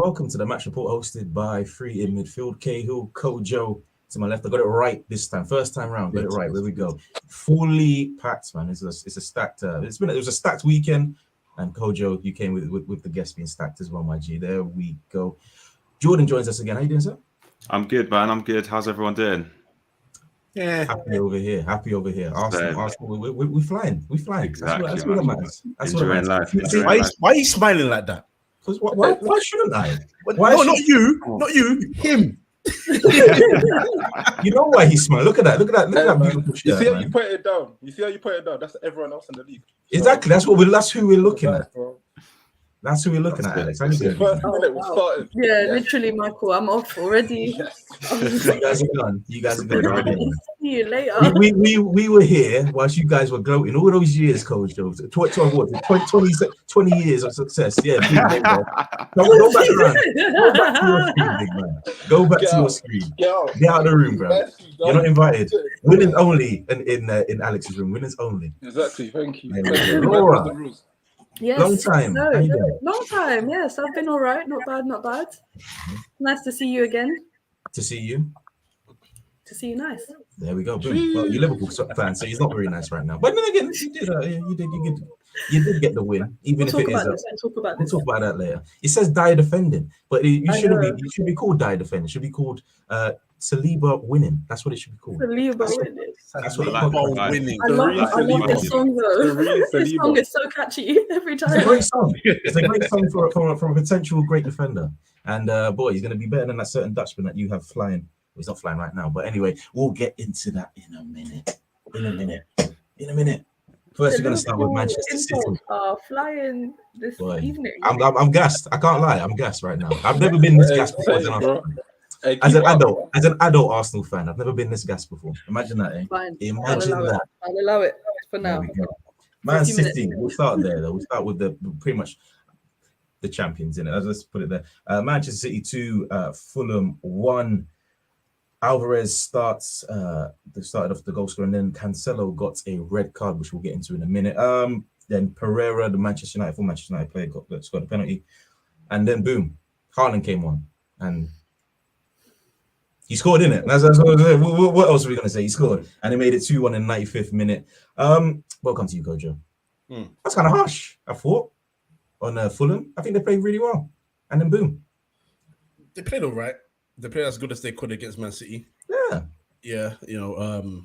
welcome to the match report hosted by Free in Midfield. Cahill, Kojo to my left. I got it right this time. First time round, got it right. There we go. Fully packed, man. It's a stacked. It was a stacked weekend, and Kojo, you came with the guests being stacked as well, my G. There we go. Jordan joins us again. How you doing, sir? I'm good, man. I'm good. How's everyone doing? Yeah, happy over here. Arsenal. We're flying. Exactly. That's what matters. Enjoying life. Why are you smiling like that? Because why shouldn't I? Not you. Him. You know why he's smiling? Look at that beautiful shirt. You see how you put it down? That's everyone else in the league. Exactly. That's who we're looking at. That's who we're looking at, Alex. First minute we started. Yeah, literally, Michael. I'm off already. You guys are done. Already. See you later. We were here whilst you guys were gloating all those years, Coach Joe. 20 years of success. Yeah, go back around. Go back to your screen, big man. Go back to your screen. Get out of the room, bro. You're not invited. Winners only in Alex's room. Winners only. Exactly. Thank you. Laura. Yes, long time. No, long time. Yes, I've been all right. Not bad. Nice to see you again. To see you. Nice. There we go. Boom. Well, you're Liverpool fan, so he's not very nice right now. But then again, you did get the win, even if it is. We'll talk about that later. It says Dier defending, but you should be called Dier defending. It should be called Saliba winning. That's what it should be called. Saliba winning. That's what winning. I love this song though. This song is so catchy every time. It's a great song. It's a great song from a potential great defender. And boy, he's going to be better than that certain Dutchman that you have flying. Well, he's not flying right now, but anyway, we'll get into that in a minute. First, we're going to start with Manchester City. Flying this evening. I'm gassed. I can't lie. I'm gassed right now. I've never been this gassed before. As an adult Arsenal fan, I've never been this gassed before. Imagine that, eh? Fine. Imagine that. I'll allow it for now. Man City. We'll start there, though. We'll start with the pretty much the champions in it. Let's put it there. Manchester City 2, Fulham 1. Alvarez started off the goal scorer, and then Cancelo got a red card, which we'll get into in a minute. Then Pereira, the Manchester United player, scored a penalty, and then boom, Haaland came on, and he scored in it. What else are we going to say? He scored, and he made it 2-1 in the 95th minute. Welcome to you, Kojo. That's kind of harsh, I thought, on Fulham. I think they played really well, and then boom. They played all right. They played as good as they could against Man City. Yeah. To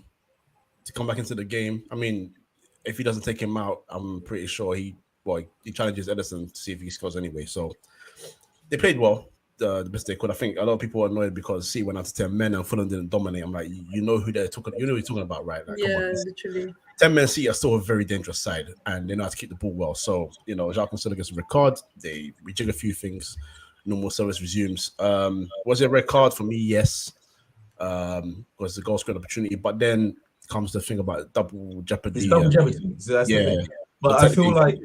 come back into the game. I mean, if he doesn't take him out, I'm pretty sure he challenges Ederson to see if he scores anyway. So they played well, the best they could. I think a lot of people are annoyed because City went out to 10 men and Fulham didn't dominate. I'm like, you know who they're talking. You know who you're talking about, right? Like, yeah, literally. 10 men City are still a very dangerous side, and they know how to keep the ball well. So Jacques Cancelo gets a red card. They rejig a few things. Normal service resumes. Was it a red card for me? Yes. Was the goal scoring opportunity, but then comes the thing about double jeopardy. It's double jeopardy. So that's the thing. But I feel like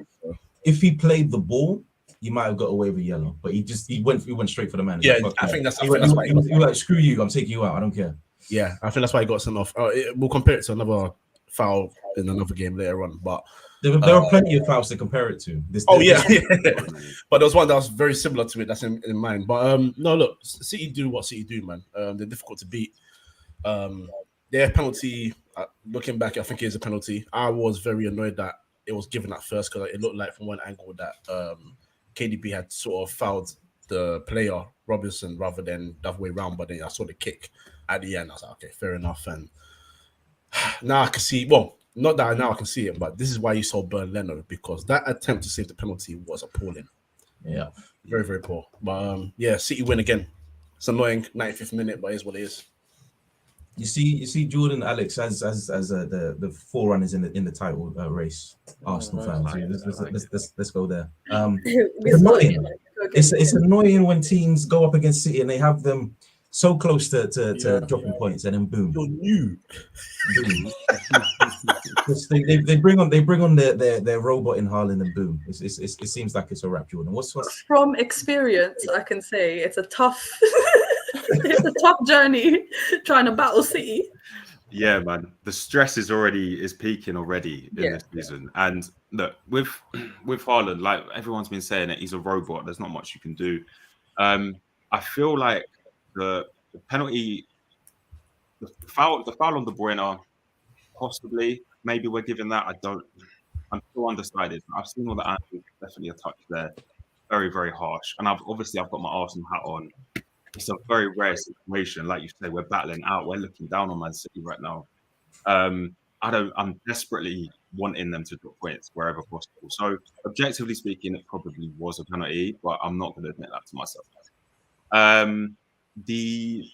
if he played the ball, he might have got away with yellow. But he went straight for the man. Yeah, I think that's why he was like, screw you, I'm taking you out. I don't care. Yeah, I think that's why he got sent off. We'll compare it to another foul in another game later on, but. There are plenty of fouls to compare it to. But there was one that was very similar to it. That's in mind. But no, look, City do what City do, man. They're difficult to beat. Their penalty, looking back, I think it is a penalty. I was very annoyed that it was given at first because it looked like from one angle that KDB had sort of fouled the player Robinson rather than the other way around. But then I saw the kick at the end. I was like, okay, fair enough. And now I can see. Well. Not that now I can see it, but this is why you saw Burn Leno, because that attempt to save the penalty was appalling. Yeah. Very, very poor. But City win again. It's annoying, 95th minute, but it is what it is. You see Jordan, Alex, as the forerunners in the title race, Arsenal fans. Let's go there. It's annoying. It's annoying when teams go up against City and they have them so close to dropping points, and then boom. You're new. Boom. they bring on their robot in Haaland, and boom. It seems like it's a wrap, Jordan. What's from experience? I can say it's a tough journey trying to battle City. Yeah, man. The stress is peaking already in this season. And look, with Haaland, like everyone's been saying it, he's a robot. There's not much you can do. I feel like the penalty, the foul on De Bruyne, possibly, maybe we're giving that. I'm still undecided. I've seen all the angles, definitely a touch there. Very, very harsh. And I've got my Arsenal hat on. It's a very rare situation. Like you say, we're battling out. We're looking down on Man City right now. I'm desperately wanting them to drop points wherever possible. So objectively speaking, it probably was a penalty, but I'm not going to admit that to myself. The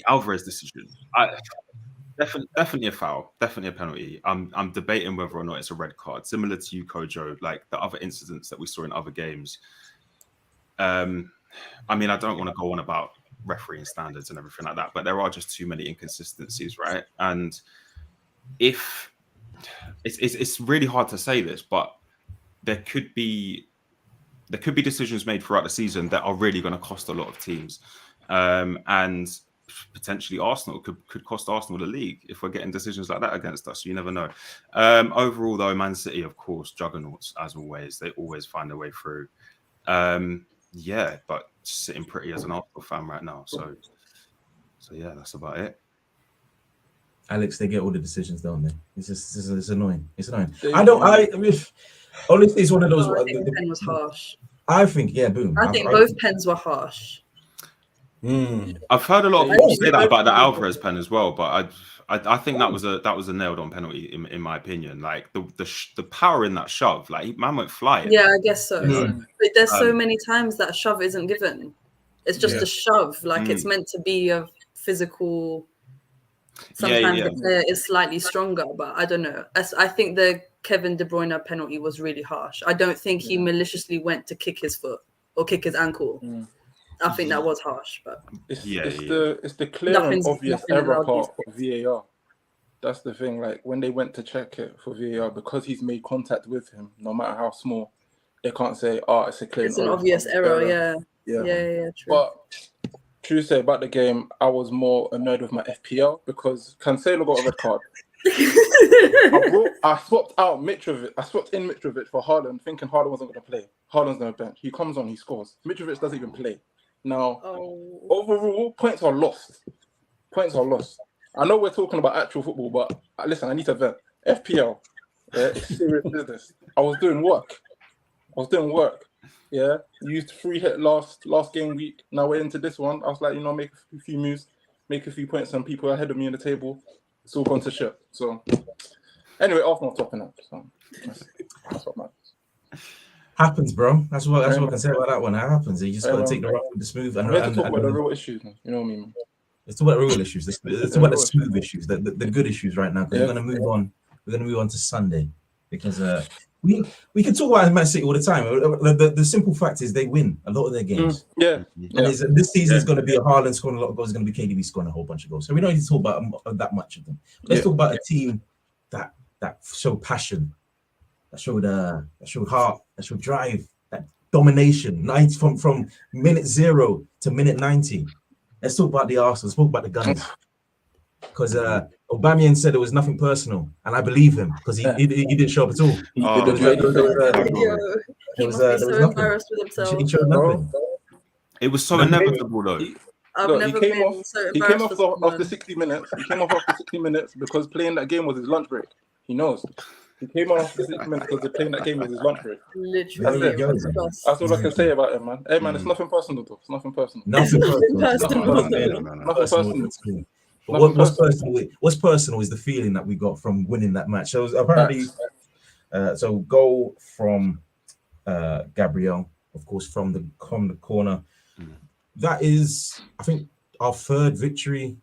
Alvarez decision, definitely a foul, definitely a penalty. I'm debating whether or not it's a red card, similar to you, Kojo, like the other incidents that we saw in other games. I mean, I don't want to go on about refereeing standards and everything like that, but there are just too many inconsistencies, right? And if it's really hard to say this, but there could be decisions made throughout the season that are really going to cost a lot of teams, and potentially Arsenal could cost Arsenal the league if we're getting decisions like that against us. You never know. Overall, though, Man City, of course, juggernauts as always. They always find a way through. Yeah, but sitting pretty as an Arsenal fan right now. So yeah, that's about it. Alex, they get all the decisions, don't they? It's annoying. It's annoying. I mean, honestly, it's one of those. I think the pen was harsh. I think, yeah, boom. I think both pens were harsh. I've heard a lot of people say that about the Alvarez pen as well, but I think that was a nailed on penalty in my opinion. Like the power in that shove, like man went flying. Yeah, I guess so. But there's so many times that shove isn't given. It's just a shove. Like it's meant to be a physical. Sometimes the player is slightly stronger, but I don't know. I think the Kevin De Bruyne penalty was really harsh. I don't think he maliciously went to kick his foot or kick his ankle. I think that was harsh, but it's the clear and obvious error part of VAR. That's the thing. Like when they went to check it for VAR, because he's made contact with him, no matter how small, they can't say, "Oh, it's a clear." It's an obvious error. Yeah. True. But true to say about the game, I was more annoyed with my FPL because Cancelo got a red card. I swapped out Mitrovic. I swapped in Mitrovic for Haaland, thinking Haaland wasn't going to play. Haaland's going to bench. He comes on, he scores. Mitrovic doesn't even play. Now, overall, points are lost. I know we're talking about actual football, but listen, I need to vent. FPL, it's serious business. I was doing work. Yeah, used free hit last game week. Now we're into this one. I was like, make a few moves, make a few points, and people ahead of me in the table. It's all gone to shit. So, anyway, Arsenal topping up. So that's what matters. Happens, bro. That's what I can say about that one. That happens. You just got to take the rough with the smooth. And talk about the real issues, man. You know what I mean? Let's talk about the real issues. Let's talk about the smooth issues, the good issues right now. Because we're going to move on. We're going to move on to Sunday because we can talk about Man City all the time. The simple fact is they win a lot of their games. And this season is going to be a Haaland scoring a lot of goals. It's going to be KDB scoring a whole bunch of goals. So we don't need to talk about that much of them. Let's talk about a team that showed passion, that showed heart, that showed drive, that domination. From minute 0 to minute 90. Let's talk about the Arsenal. Let's talk about the Gunners. Because Aubameyang said it was nothing personal, and I believe him because he didn't show up at all. He was so embarrassed with himself. He showed nothing. It was so inevitable, though. He came off after 60 minutes. He came off after 60 minutes because playing that game was his lunch break. He knows. He came off after 60 minutes because playing that game was his lunch break. Literally. That's all I can say about him, man. Hey, man, it's nothing personal, though. It's nothing personal. Nothing personal. But what's personal is the feeling that we got from winning that match. So apparently, goal from Gabriel, of course, from the corner. That is, I think, our third victory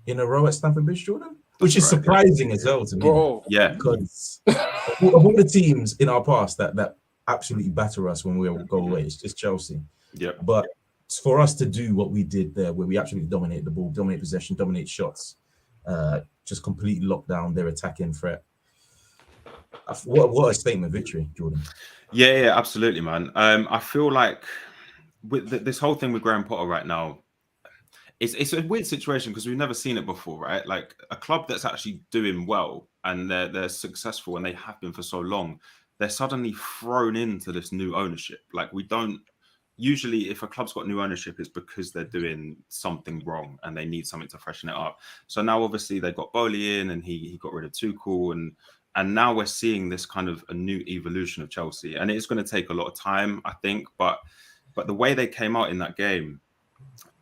in a row at Stamford Bridge, Jordan, which is surprising as well to me. Bro. Yeah, because of all the teams in our past that absolutely batter us when we go away, it's just Chelsea. Yeah, but for us to do what we did there, where we absolutely dominate the ball, dominate possession, dominate shots, just completely lock down their attacking threat. What a statement victory, Jordan. Yeah, absolutely, man. I feel like with this whole thing with Graham Potter right now, it's a weird situation because we've never seen it before, right? Like a club that's actually doing well and they're successful and they have been for so long, they're suddenly thrown into this new ownership. Like we don't usually if a club's got new ownership, it's because they're doing something wrong and they need something to freshen it up. So now obviously they got Bowley in, and he got rid of Tuchel, and now we're seeing this kind of a new evolution of Chelsea, and it's going to take a lot of time, I think. But the way they came out in that game,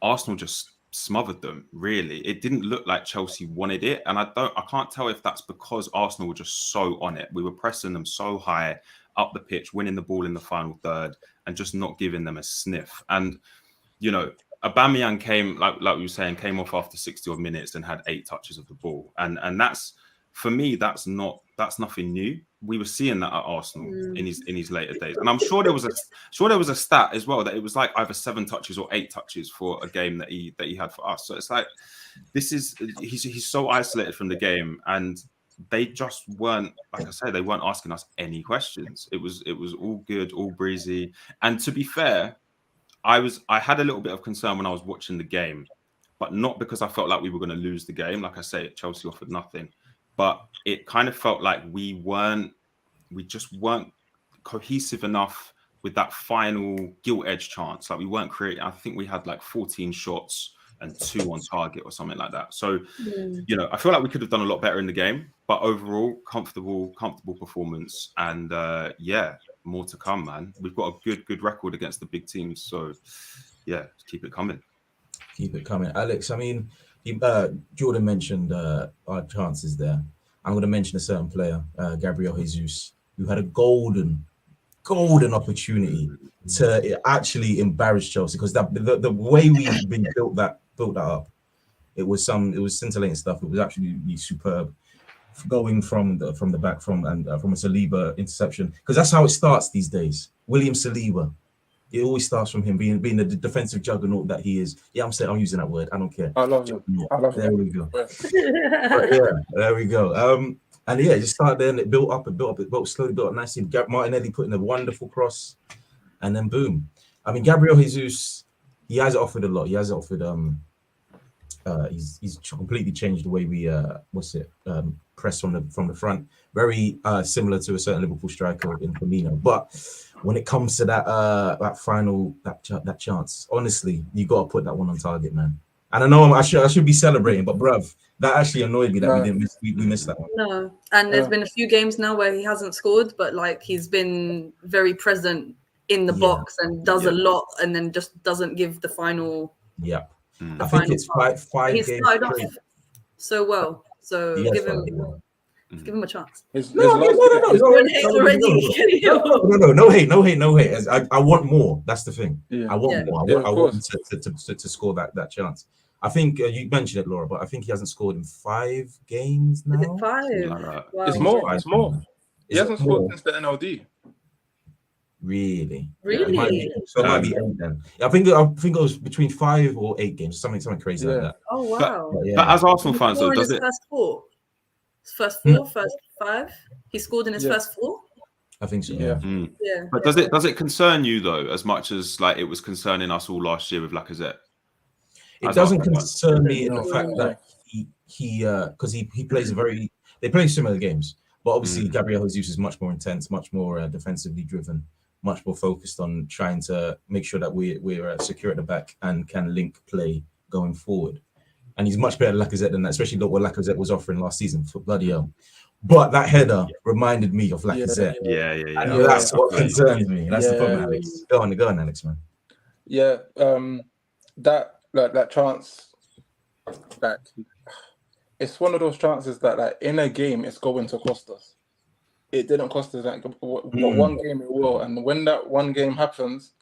Arsenal just smothered them. Really, it didn't look like Chelsea wanted it, and I can't tell if that's because Arsenal were just so on it. We were pressing them so high up the pitch, winning the ball in the final third, and just not giving them a sniff. And you know, Aubameyang came, like we were saying, came off after 60 odd minutes and had 8 touches of the ball, and that's, for me, that's nothing new. We were seeing that at Arsenal in his later days, and I'm sure there was a stat as well that it was like either 7 touches or 8 touches for a game that he had for us. So it's like he's so isolated from the game, and they just weren't, like I said, they weren't asking us any questions. It was all good, all breezy. And to be fair, I had a little bit of concern when I was watching the game, but not because I felt like we were going to lose the game. Like I say, Chelsea offered nothing. But it kind of felt like we just weren't cohesive enough with that final gilt edge chance. Like we weren't creating. I think we had like 14 shots and 2 on target or something like that. So, you know, I feel like we could have done a lot better in the game. But overall, comfortable performance. And yeah, more to come, man. We've got a good record against the big teams. So yeah, keep it coming. Keep it coming, Alex. I mean, Jordan mentioned our chances there. I'm going to mention a certain player, Gabriel Jesus, who had a golden opportunity to actually embarrass Chelsea, because the way we've been built that up, it was scintillating stuff. It was absolutely superb. Going from the back from a Saliba interception, because that's how it starts these days. William Saliba. It always starts from him being the defensive juggernaut that he is. Yeah, I'm using that word. I don't care. I love you. There we go. Yeah, there we go. And yeah, it just started there, and it built up, slowly built up nicely. Martinelli putting a wonderful cross, and then boom. I mean, Gabriel Jesus, he has offered a lot. He has offered. He's completely changed the way we press from the front. Very similar to a certain Liverpool striker in Firmino, but when it comes to that final chance, honestly, you got to put that one on target, man. And I know I should be celebrating, but bruv, that actually annoyed me that we missed that one. No, and there's been a few games now where he hasn't scored, but like he's been very present in the box and does a lot, and then just doesn't give the final. Yeah, I think it's five He games. started off so well, so give him a chance. No hate. I want more. That's the thing. Yeah. I want more. I want him to score that chance. I think you mentioned it, Laura, but I think he hasn't scored in 5 games now. Is it 5? Wow. It's more. He hasn't scored since the NLD. Really? Really? It might be 8 then. I think it was between 5 or 8 games, something crazy like that. Oh wow! But as Arsenal fans, though, does it? First 5. He scored in his first 4. I think so. Yeah. But does it concern you though, as much as like it was concerning us all last year with Lacazette? It doesn't concern me in the fact that he because he plays they play similar games, but obviously Gabriel Jesus is much more intense, much more defensively driven, much more focused on trying to make sure that we're secure at the back and can link play going forward. And he's much better than Lacazette than that, especially what Lacazette was offering last season. For bloody hell. But that header reminded me of Lacazette. Yeah. And that's what concerns me. That's the problem, Alex. Go on, Alex, man. Yeah, that chance, it's one of those chances that like in a game it's going to cost us. It didn't cost us that one game, it will. And when that one game happens,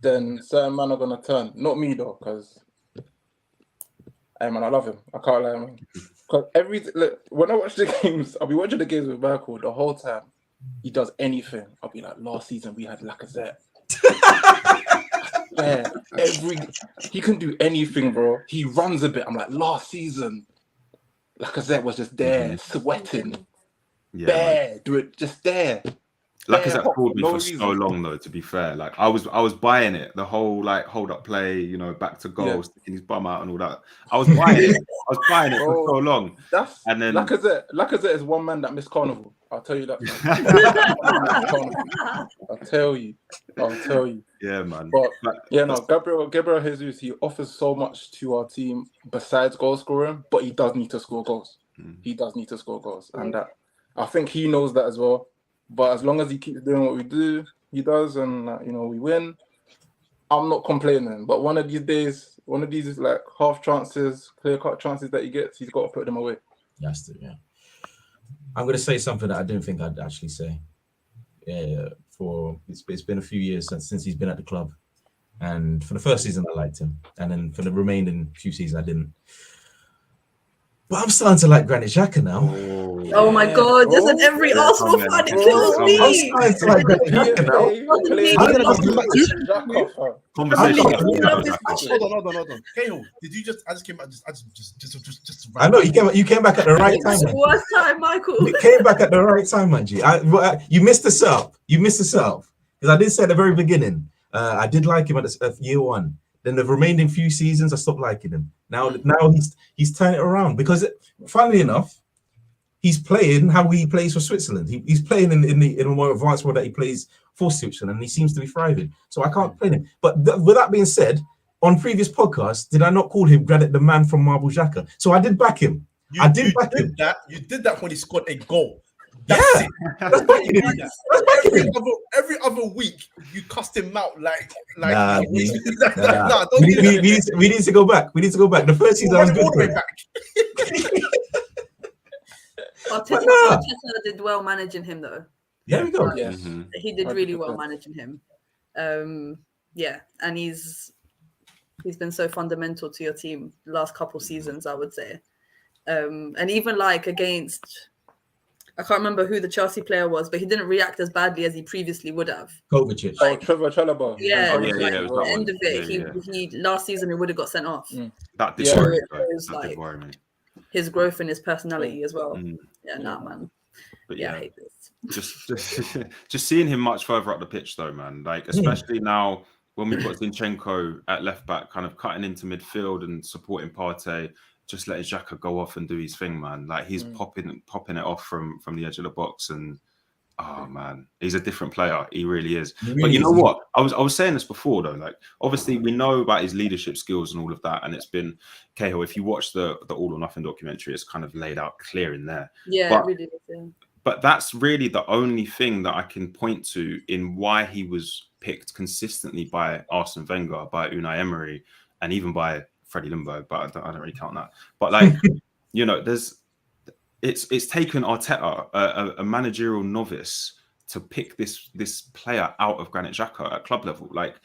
then certain men are gonna turn. Not me though, because hey man, I love him. I can't lie, man. Because when I watch the games, I'll be watching the games with Michael the whole time. He does anything. I'll be like, last season we had Lacazette. Yeah, he can do anything, bro. He runs a bit. I'm like, last season, Lacazette was just there, sweating, just there. Lacazette fooled me for so long, though. To be fair, like I was buying it, the whole like hold up play, you know, back to goal, sticking his bum out and all that. I was buying it for so long. And then Lacazette is one man that missed Carnival. I'll tell you that. I'll tell you. Yeah, man. But Gabriel Jesus, he offers so much to our team besides goal scoring, but he does need to score goals. He does need to score goals, and that I think he knows that as well. But as long as he keeps doing what he does, and we win, I'm not complaining. But one of these days, one of these like half chances, clear cut chances that he gets, he's got to put them away. That's it. Yeah. I'm going to say something that I didn't think I'd actually say. It's been a few years since he's been at the club, and for the first season I liked him, and then for the remaining few seasons I didn't. But I'm starting to like Granit Xhaka now. Oh my God! Isn't every Arsenal fan? It kills me. I'm starting to like Granit Xhaka now. Conversation. Hold on. Cahill, did you just? I just came back. Just. I know you came back at the right time. It's the worst time, Michael. You came back at the right time, man. G. You missed the setup. Because I did say at the very beginning, I did like him at year one. Then the remaining few seasons, I stopped liking him. Now he's turning it around because, funnily enough, he's playing how he plays for Switzerland. He's playing in a more advanced role that he plays for Switzerland, and he seems to be thriving. So I can't play him. But with that being said, on previous podcasts, did I not call him Granit the man from Marble Xhaka? So I did back him. You did that when he scored a goal. That's it. That's backing him. Every other week, you cussed him out like. Nah, don't we do that. need to go back. The first season I was good for him. Arteta did well managing him, though. There we go. Yes. He did really well managing him. And he's been so fundamental to your team the last couple seasons, I would say. And even like against, I can't remember who the Chelsea player was, but he didn't react as badly as he previously would have. Kovacic. Trevor Chalobah. Yeah, at the end of it, he last season he would have got sent off. That did worry me. His growth and his personality as well. Yeah, man. But I hate this. Just seeing him much further up the pitch, though, man. Like especially now when we've got Zinchenko at left back, kind of cutting into midfield and supporting Partey. Just letting Xhaka go off and do his thing, man. Like he's popping it off from the edge of the box, and oh man, he's a different player. He really is. But you know what? I was saying this before though. Like obviously we know about his leadership skills and all of that, and it's been Cahill. If you watch the All or Nothing documentary, it's kind of laid out clear in there. Yeah, it really is. But that's really the only thing that I can point to in why he was picked consistently by Arsene Wenger, by Unai Emery, and even by Freddie Limbo, but I don't really count that. But like, it's taken Arteta, a managerial novice, to pick this player out of Granit Xhaka at club level. Like,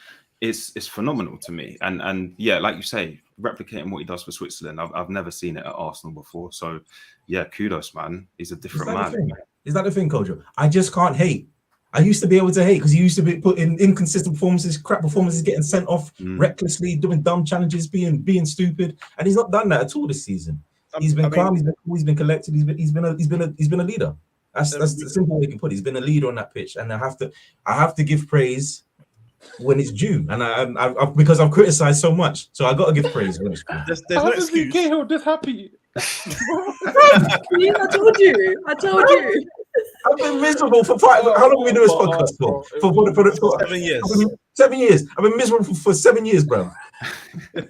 it's phenomenal to me. And yeah, like you say, replicating what he does for Switzerland, I've never seen it at Arsenal before. So yeah, kudos, man. He's a different man. Is that the thing, Kojo? I just can't hate. I used to be able to hate because he used to be put in inconsistent performances, crap performances, getting sent off recklessly, doing dumb challenges, being stupid, and he's not done that at all this season. He's been calm, he's been cool, he's been collected, he's been a leader. That's the simple way you can put it. He's been a leader on that pitch, and I have to give praise when it's due, and I because I've criticized so much, so I got to give praise when it's due. There's no excuse. Cahill this happy? I told you. I've been miserable for how long have we doing this podcast for? For 7 years. 7 years. I've been miserable for 7 years, bro. This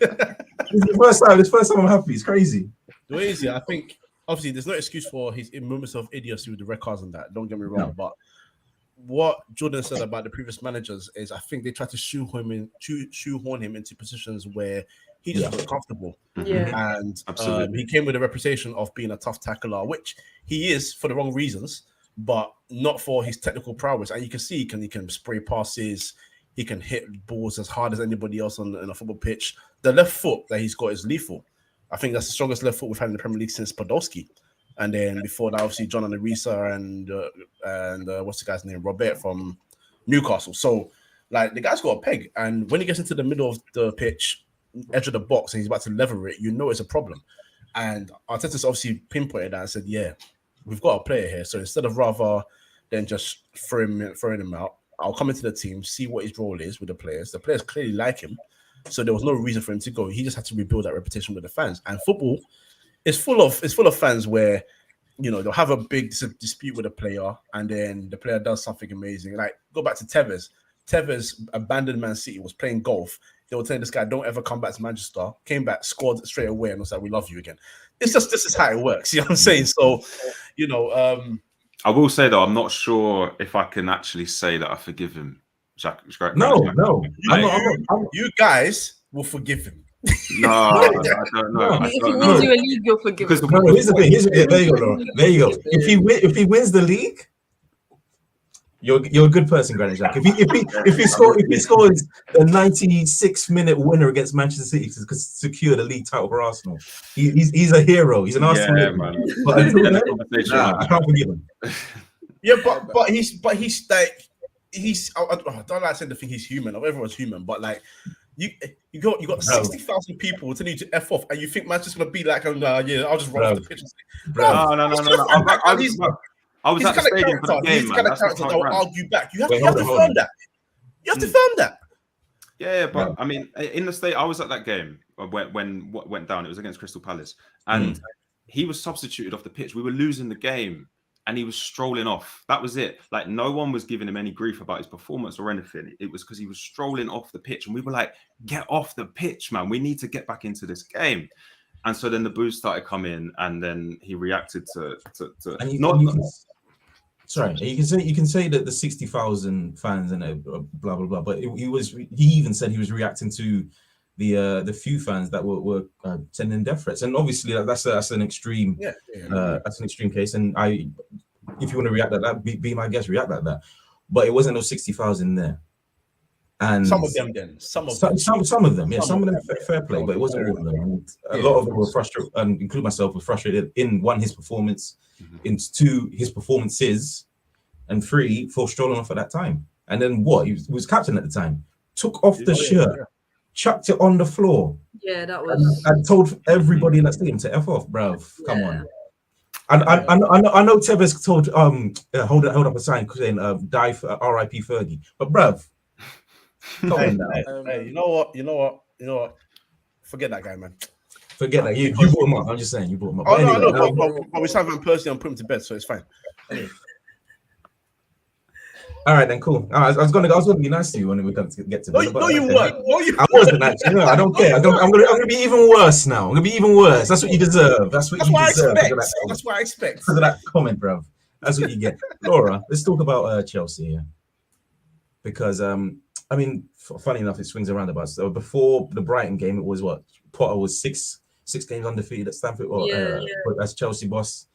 is the first time I'm happy. It's crazy. The way is, I think obviously there's no excuse for his moments of idiocy with the red cards and that. Don't get me wrong, but what Jordan said about the previous managers is I think they tried to shoehorn him into positions where he just wasn't comfortable. Yeah. And he came with a reputation of being a tough tackler, which he is for the wrong reasons, but not for his technical prowess. And you can see he can spray passes, he can hit balls as hard as anybody else on a football pitch. The left foot that he's got is lethal. I think that's the strongest left foot we've had in the Premier League since Podolski. And then before that, obviously, John Anarisa and what's the guy's name? Robert from Newcastle. So, like, the guy's got a peg. And when he gets into the middle of the pitch, edge of the box, and he's about to lever it, you know it's a problem. And Arteta's obviously pinpointed that and said, yeah, we've got a player here. So instead of rather than just throwing him out. I'll come into the team, see what his role is with the players. The players clearly like him, so there was no reason for him to go. He just had to rebuild that reputation with the fans. And football is full of fans where, you know, they'll have a big dispute with a player, and then the player does something amazing. Like, go back to Tevez. Tevez abandoned Man City, was playing golf. They were telling this guy, don't ever come back to Manchester. Came back, scored straight away, and was like, we love you again. It's just, this is how it works. You know what I'm saying? So, you know, I will say though, I'm not sure if I can actually say that I forgive him. No. You guys will forgive him. No, I don't know. If he wins you a league, you'll forgive him. No, here's the thing. There you go, Laura. There you go. If he wins the league, you're a good person, Granit Xhaka. If he scores a 96-minute winner against Manchester City to secure the league title for Arsenal, he's a hero. He's an Arsenal man. But until then, I can't forgive him. Yeah, but he's like I don't like saying the thing. He's human. Everyone's human, but like you got 60,000 people telling you to F off, and you think man's just gonna be like, yeah, I'll just run off the pitch. No. I was at the stadium for the game, man. That's the kind of character that will argue back. You have to firm that. You have to firm that. Yeah, but I mean, in the state, I was at that game when what went down. It was against Crystal Palace, and he was substituted off the pitch. We were losing the game, and he was strolling off. That was it. Like, no one was giving him any grief about his performance or anything. It was because he was strolling off the pitch, and we were like, "Get off the pitch, man. We need to get back into this game." And so then the boos started coming, and then he reacted to sorry, you can say that the 60,000 fans and blah blah blah, but he even said he was reacting to the few fans that were sending death threats, and obviously that's an extreme that's an extreme case. And if you want to react like that, be my guest, react like that. But it wasn't those 60,000 there. And some of them, fair play, but it wasn't all of them. And a lot of them were frustrated, and including myself, were frustrated in one, his performance, in two, his performances, and three, for strolling off at that time. And then he was captain at the time, took off the shirt, chucked it on the floor. Yeah, that was. And told everybody in that stadium to F off, bruv. Come on. And I know Tevez told hold up a sign saying die for R.I.P. Fergie, but bruv. Hey, you know what? Forget that guy, man. Forget that. You brought him up. I'm just saying you brought him up. Oh, no, but we signed him personally and put him to bed, so it's fine. Anyway. All right, then cool. I was gonna be nice to you when we get to bed. No, you weren't. I wasn't actually. No, I don't care. I'm gonna be even worse now. I'm gonna be even worse. That's what you deserve. That's what you deserve. That's what I expect. Because of that comment, bro. That's what you get. Laura, let's talk about Chelsea here. Because I mean, funny enough, it swings around about. So before the Brighton game, it was what? Potter was six games undefeated at Stamford, as Chelsea boss,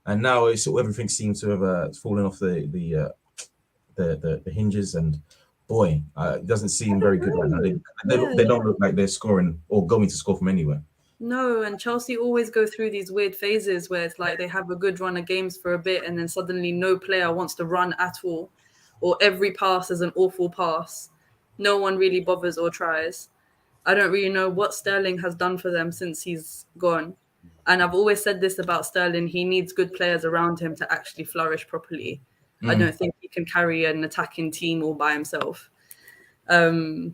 and now everything seems to have fallen off the hinges. And boy, it doesn't seem very good right now. They don't look like they're scoring or going to score from anywhere. No, and Chelsea always go through these weird phases where it's like they have a good run of games for a bit, and then suddenly no player wants to run at all, or every pass is an awful pass. No one really bothers or tries. I don't really know what Sterling has done for them since he's gone. And I've always said this about Sterling. He needs good players around him to actually flourish properly. I don't think he can carry an attacking team all by himself. Havertz,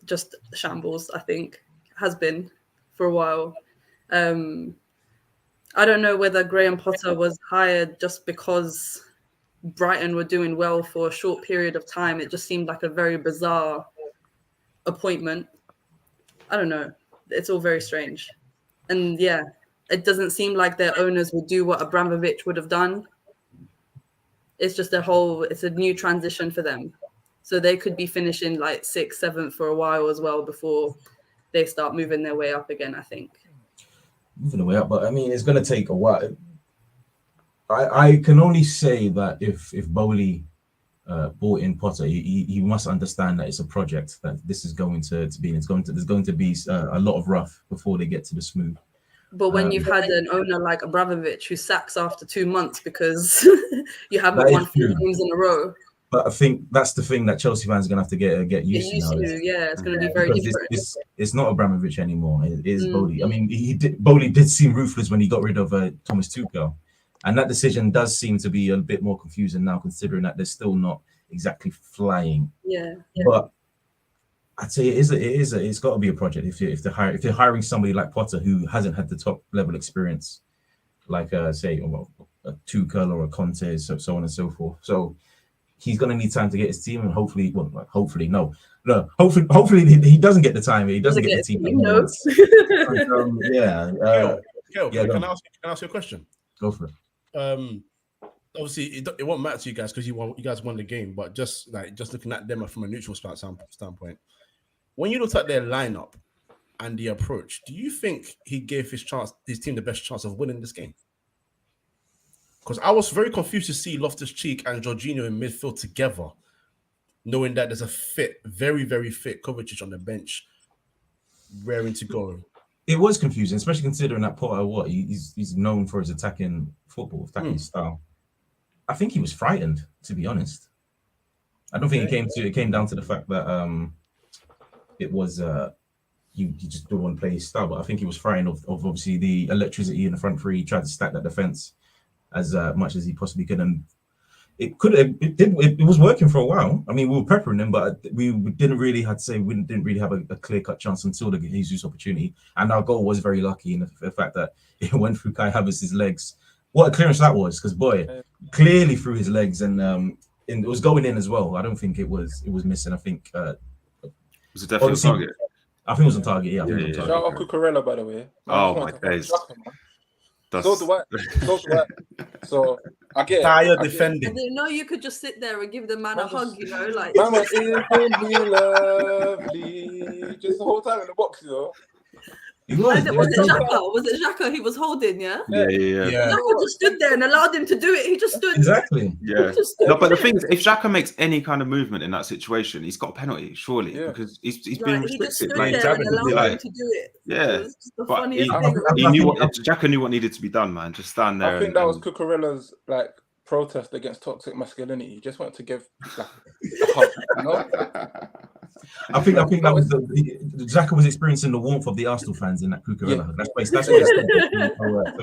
just shambles, I think, has been for a while. I don't know whether Graham Potter was hired just because Brighton were doing well for a short period of time. It just seemed like a very bizarre appointment. I don't know. It's all very strange. And yeah, it doesn't seem like their owners would do what Abramovich would have done. It's just it's a new transition for them. So they could be finishing like 6th, 7th for a while as well before they start moving their way up again, I think. Moving their way up, but I mean, it's going to take a while. I can only say that if Bowley bought in Potter, he must understand that it's a project that this is going to be. There's going to be a lot of rough before they get to the smooth. But when you've had an owner like Abramovich who sacks after 2 months because you haven't won 4 games in a row. But I think that's the thing that Chelsea fans are going to have to get used to. Yeah, it's going to be very different. It's not Abramovich anymore. It is Bowley. I mean, Bowley did seem ruthless when he got rid of Thomas Tuchel. And that decision does seem to be a bit more confusing now, considering that they're still not exactly flying. Yeah. But I'd say it's got to be a project if they're hiring somebody like Potter who hasn't had the top level experience, like say a Tuchel or a Conte, so on and so forth. So he's going to need time to get his team, and hopefully he doesn't get the time. He doesn't get the team. Can I ask you a question? Go for it. Obviously, it won't matter to you guys because you guys won the game. But just looking at them from a neutral standpoint, when you looked at their lineup and the approach, do you think he gave his team the best chance of winning this game? Because I was very confused to see Loftus-Cheek and Jorginho in midfield together, knowing that there's a very, very fit Kovacic on the bench, raring to go. It was confusing, especially considering that Potter, he's known for his attacking style. I think he was frightened, to be honest. I don't think it came down to the fact that it was he just didn't want to play his style, but I think he was frightened of obviously the electricity in the front three. He tried to stack that defense as much as he possibly could, and it was working for a while. I mean, we were peppering them, but we didn't really have a clear-cut chance until the Jesus opportunity. And our goal was very lucky in the fact that it went through Kai Havertz's legs. What a clearance that was, because clearly through his legs, and it was going in as well. I don't think it was missing. I think was it definitely on target? I think it was on target. Yeah, Shout out Cucurella, by the way. Oh my days. So do I. So I get tired defending. I didn't know you could just sit there and give the man a hug, like. Mama isn't he lovely? Just the whole time in the box, Was it Xhaka he was holding? Yeah. Xhaka just stood there and allowed him to do it. He just stood. Exactly. Yeah. No, but the thing is, if Xhaka makes any kind of movement in that situation, he's got a penalty, surely, because he's being restricted. He just stood there and allowed him to do it. Yeah. But he knew Xhaka knew what needed to be done, man. Just stand there. I think that was Cucurella's protest against toxic masculinity. He just wanted to give a hug. I think that was Xhaka was experiencing the warmth of the Arsenal fans in that Cucurella. Yeah. That's what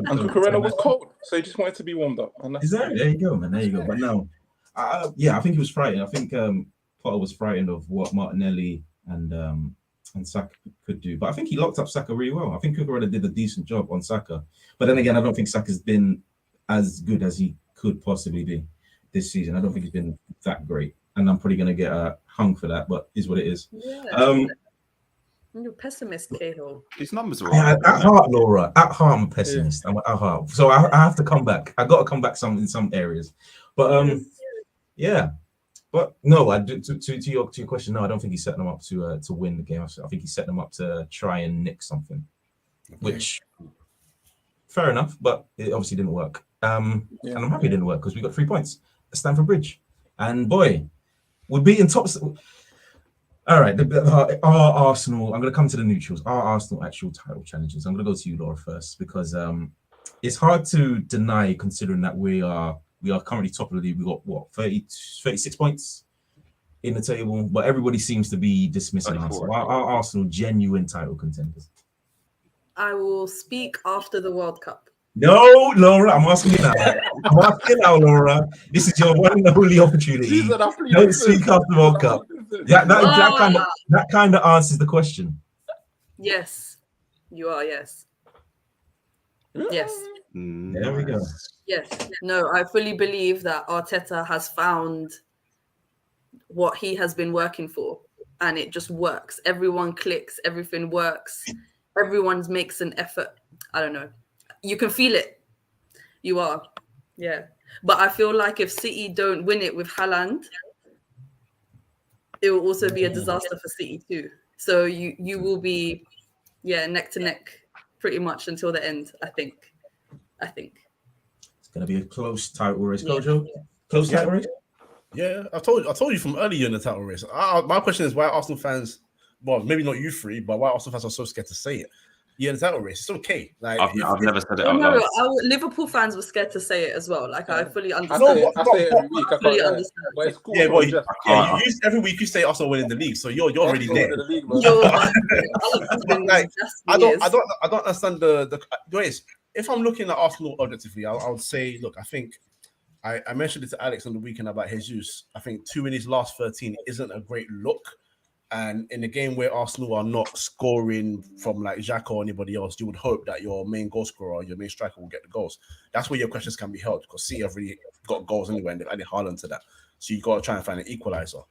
and Cucurella was cold, so he just wanted to be warmed up. And exactly. There you go, man. There you go. But no, I think he was frightened. I think Potter was frightened of what Martinelli and Saka could do. But I think he locked up Saka really well. I think Cucurella did a decent job on Saka. But then again, I don't think Saka's been as good as he could possibly be this season. I don't think he's been that great. And I'm probably going to get hung for that, but is what it is. Yeah. You're a pessimist, Cahill. His numbers are right. At heart, Laura. At heart, I'm a pessimist. Yeah. I'm at heart. So I have to come back. I got to come back in some areas. But yeah. But no, to your question, no, I don't think he set them up to win the game. I think he set them up to try and nick something, which fair enough, but it obviously didn't work. And I'm happy it didn't work because we got 3 points at Stamford Bridge. And boy, we're beating tops. All right, our Arsenal. I'm going to come to the neutrals. Our Arsenal actual title challenges. I'm going to go to you, Laura, first, because it's hard to deny, considering that we are currently top of the league. We got 36 points in the table, but everybody seems to be dismissing us. So our Arsenal genuine title contenders. I will speak after the World Cup. No, Laura, I'm asking you now. Laura. This is your one and only opportunity. Don't speak after the World Cup. That kind of answers the question. Yes, you are. Yes. Yes. There we go. Yes. No, I fully believe that Arteta has found what he has been working for, and it just works. Everyone clicks. Everything works. Everyone makes an effort. I don't know. You can feel it. You are. Yeah. But I feel like if City don't win it with Haaland, it will also be a disaster for City too. So you will be, neck to neck pretty much until the end, I think. It's going to be a close title race, Kojo. Close title race? Yeah, I told you from earlier in the title race. My question is why Arsenal fans, well, maybe not you three, but why Arsenal fans are so scared to say it. Yeah, the title race. It's okay. Like I've never said it out loud. Liverpool fans were scared to say it as well. Like I fully understand. I say it every week. I fully understand. But it's cool. Every week you say Arsenal winning the league, so you're already there. I don't understand the ways. if I'm looking at Arsenal objectively, I would say, look, I think I mentioned it to Alex on the weekend about Jesus. I think 2 in his last 13 isn't a great look. And in a game where Arsenal are not scoring from like Xhaka or anybody else, you would hope that your main goal scorer or your main striker will get the goals. That's where your questions can be held, because City have really got goals anyway, and they've added Haaland to that. So you got to try and find an equalizer.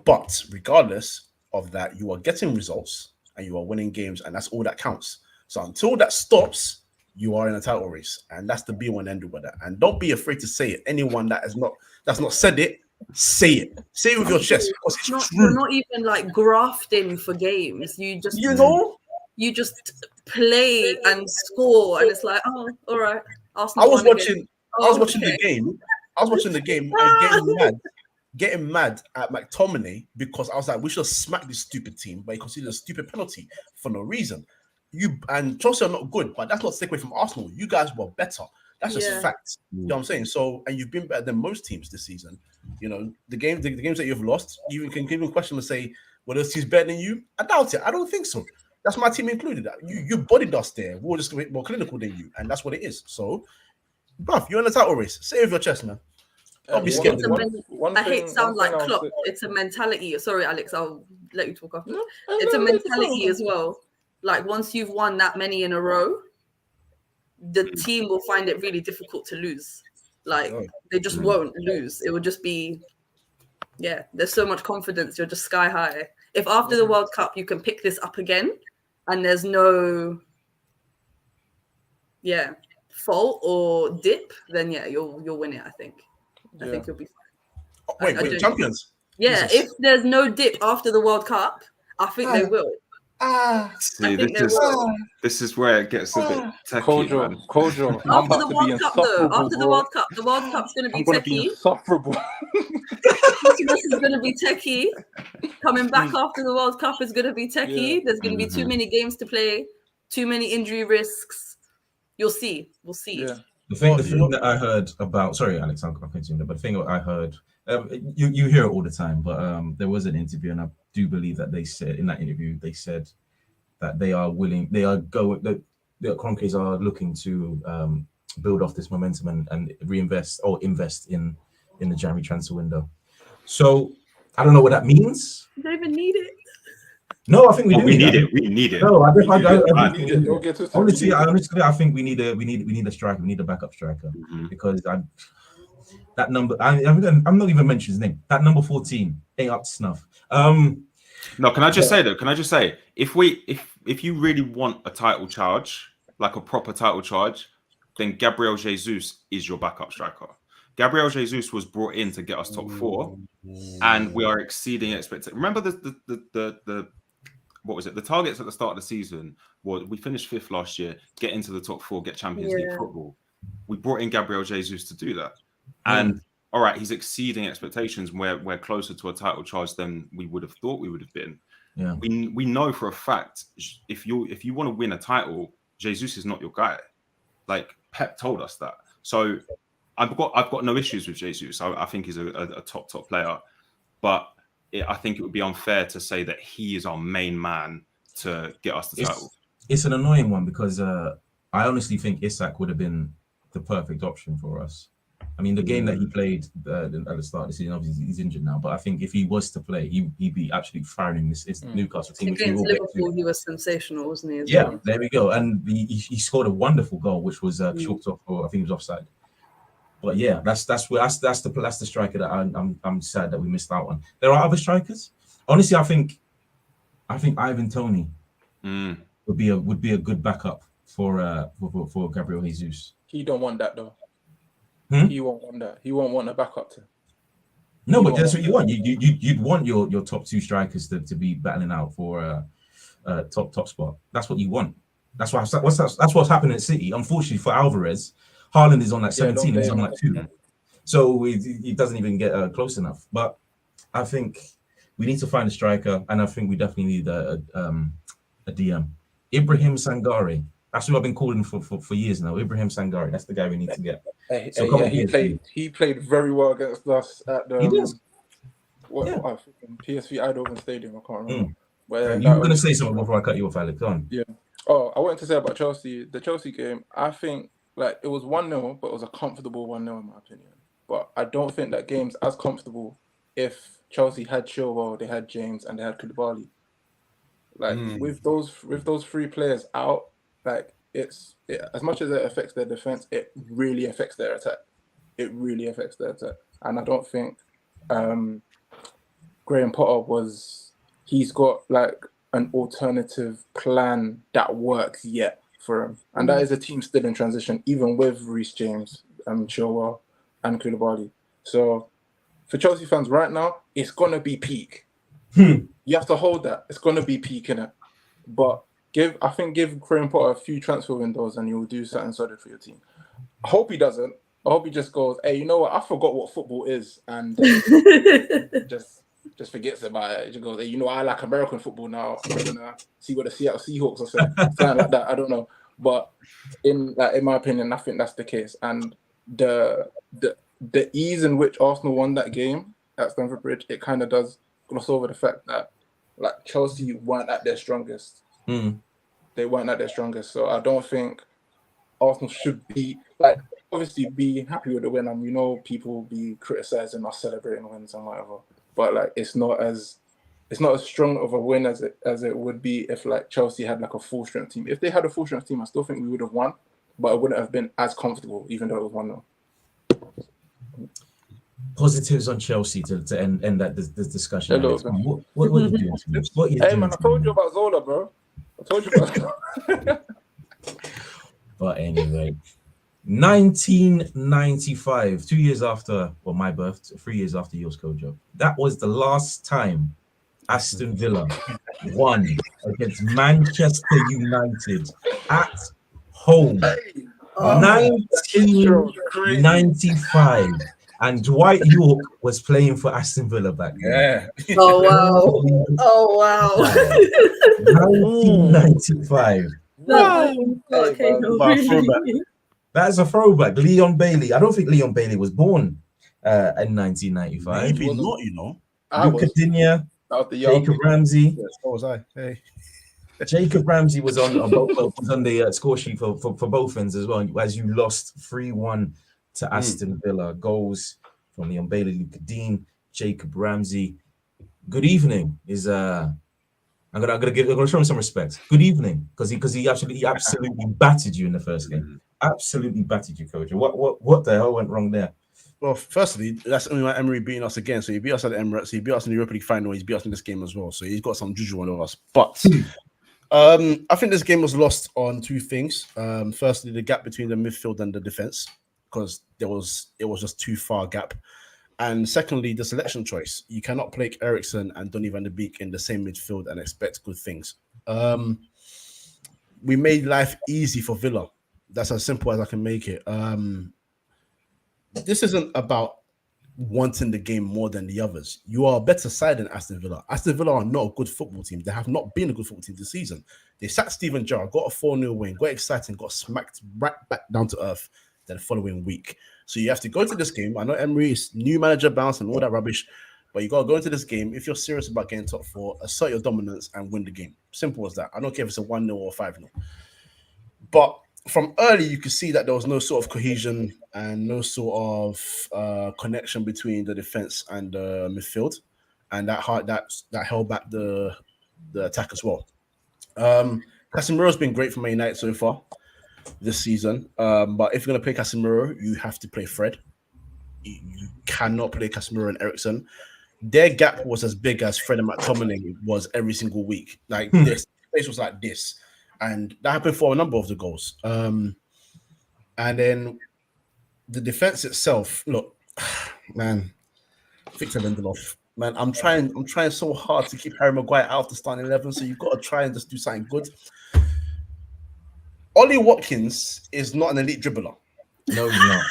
But regardless of that, you are getting results and you are winning games, and that's all that counts. So until that stops, you are in a title race, and that's the B1 and end with that. And don't be afraid to say it. Anyone that's not said it, say it. Say it with your chest, because it's true. You're not even like grafting for games. You just play and score, and it's like, oh, all right. Arsenal I was watching okay. the game. I was watching the game and getting mad at McTominay because I was like, we should smack this stupid team, but he considered a stupid penalty for no reason. You and Chelsea are not good, but that's not take away from Arsenal. You guys were better. That's just fact. You know what I'm saying? So, and you've been better than most teams this season. You know, the games that you've lost, you can even question and say, well, this team's better than you. I doubt it. I don't think so. That's my team included. You bodied us there. We're just a bit more clinical than you, and that's what it is. So, bruv, you're in the title race. Say it with your chest, man. Don't be scared. I hate sound like Klopp. It's a mentality. Sorry, Alex, I'll let you talk after. It's a mentality as well. Like, once you've won that many in a row, the team will find it really difficult to lose. Like, they just won't lose. It will just be, there's so much confidence. You're just sky high. If after the World Cup you can pick this up again and there's no, fault or dip, then you'll win it, I think. I think you'll be fine. Wait, champions? Yeah, Jesus. If there's no dip after the World Cup, I think they will. See, this is where it gets a bit techy. Kojo. After the World Cup, the World Cup's going to be techie. Insufferable. Christmas is going to be techie. Coming back after the World Cup is going to be techie. There's going to be too many games to play, too many injury risks. You'll see. We'll see. Yeah. The thing that I heard about, sorry, Alex, I'll continue, but the thing I heard, you hear it all the time, but there was an interview, and I do believe that they said in that interview, they said that the Kroenkes are looking to build off this momentum and invest in the January transfer window. So I don't know what that means. You don't even need it. No, I think we do. We need it. We need it. No, honestly, I think we need a striker. We need a backup striker because that number. I'm not even mentioning his name. That number 14 ain't up to snuff. No, can I just say though? Can I just say, if you really want a title charge, like a proper title charge, then Gabriel Jesus is your backup striker. Gabriel Jesus was brought in to get us top 4, and we are exceeding expectations. Remember the what was it? The targets at the start of the season was we finished 5th last year, get into the top 4, get Champions League football. We brought in Gabriel Jesus to do that, and all right, he's exceeding expectations. We're closer to a title charge than we would have thought we would have been. Yeah, we know for a fact if you want to win a title, Jesus is not your guy. Like Pep told us that. So I've got no issues with Jesus. I think he's a top player, but I think it would be unfair to say that he is our main man to get us the title. It's an annoying one because I honestly think Isak would have been the perfect option for us. I mean, the game that he played at the start of the season, obviously he's injured now, but I think if he was to play, he'd be absolutely firing this Newcastle team. Against Liverpool, he was sensational, wasn't he? Well? There we go. And he scored a wonderful goal, which was chalked off, or I think it was offside. But yeah, that's the striker that I'm sad that we missed out on. There are other strikers. Honestly, I think Ivan Toney would be a good backup for Gabriel Jesus. He don't want that though. He won't want that. He won't want a backup to. No, but that's what you want. You'd want your top 2 strikers to be battling out for a top spot. That's what you want. That's what's happening at City. Unfortunately for Alvarez, Haaland is on like 17, he's on like 2. So he doesn't even get close enough. But I think we need to find a striker, and I think we definitely need a DM. Ibrahim Sangare. That's who I've been calling for years now. Ibrahim Sangare. That's the guy we need to get. He played very well against us at the PSV Eindhoven Stadium. I can't remember. You were going to say something before I cut you off, Alex. Go on. Yeah. Oh, I wanted to say about Chelsea. The Chelsea game, I think like it was 1-0, but it was a comfortable 1-0 in my opinion. But I don't think that game's as comfortable if Chelsea had Chilwell, they had James, and they had Koulibaly. Like with those three players out, like as much as it affects their defense, it really affects their attack. It really affects their attack, and I don't think Graham Potter he's got like an alternative plan that works yet for him, and that is a team still in transition, even with Reece James, Chilwell, and Koulibaly. So for Chelsea fans right now, it's gonna be peak. You have to hold that. It's gonna be peak in it, but give Graham Potter a few transfer windows, and you'll do something solid for your team. I hope he doesn't. I hope he just goes, hey, you know what? I forgot what football is, and just forgets about it. He just goes, hey, you know, I like American football now. I'm gonna see what the Seattle Seahawks are saying, something like that. I don't know, but in my opinion, I think that's the case. And the ease in which Arsenal won that game at Stamford Bridge, it kind of does gloss over the fact that like Chelsea weren't at their strongest. They weren't at their strongest, so I don't think Arsenal should be like obviously be happy with the win. And you know, people be criticizing us celebrating wins and whatever, but like it's not as strong of a win as it would be if like Chelsea had like a full strength team. If they had a full strength team, I still think we would have won, but it wouldn't have been as comfortable, even though it was 1-0. Positives on Chelsea to end that this discussion. Hello, what are you doing to me? Hey man, I told you about Zola, bro. I told you about Zola. But anyway, 1995, 2 years after my birth, 3 years after yours, Kojo. That was the last time Aston Villa won against Manchester United at home. 1995. And Dwight York was playing for Aston Villa back then. Yeah. Oh wow. 1995. Wow. Okay, no, really. That's a throwback. Leon Bailey. I don't think Leon Bailey was born in 1995. Maybe not, you know. Luca Digne, Jacob Ramsey. Yes, so was I. Hey. Jacob Ramsey was on the score sheet for both ends as well. As you lost 3-1 to Aston Villa. Goals from Leon Bailey, Luca Digne, Jacob Ramsey. Good evening is I'm gonna show him some respect. Good evening, because he absolutely battered you in the first game. Absolutely battered you, Coach. What the hell went wrong there? Well, firstly, that's Unai Emery beating us again. So he beat us at the Emirates. He beat us in the Europa League final. He's beat us in this game as well. So he's got some juju on us. But I think this game was lost on two things. Firstly, the gap between the midfield and the defense, because it was just too far a gap. And secondly, the selection choice. You cannot play Eriksen and Donny van de Beek in the same midfield and expect good things. We made life easy for Villa. That's as simple as I can make it. This isn't about wanting the game more than the others. You are a better side than Aston Villa. Aston Villa are not a good football team. They have not been a good football team this season. They sacked Steven Gerrard, got a 4-0 win, got excited, got smacked right back down to earth the following week. So you have to go to this game. I know Emery is new manager bounce and all that rubbish, but you got to go into this game if you're serious about getting top four, assert your dominance and win the game. Simple as that. I don't care if it's a 1-0 or 5-0. But from early, you could see that there was no sort of cohesion and no sort of connection between the defense and the midfield, and that held back the attack as well. Casemiro's been great for Man United so far this season, but if you're going to play Casemiro, you have to play Fred. You cannot play Casemiro and Eriksen. Their gap was as big as Fred and McTominay was every single week. Like this place was like this. And that happened for a number of the goals. And then the defense itself, look, man, Victor Lindelof, man, I'm trying so hard to keep Harry Maguire out of the starting 11, so you've got to try and just do something good. Ollie Watkins is not an elite dribbler. No, he's not.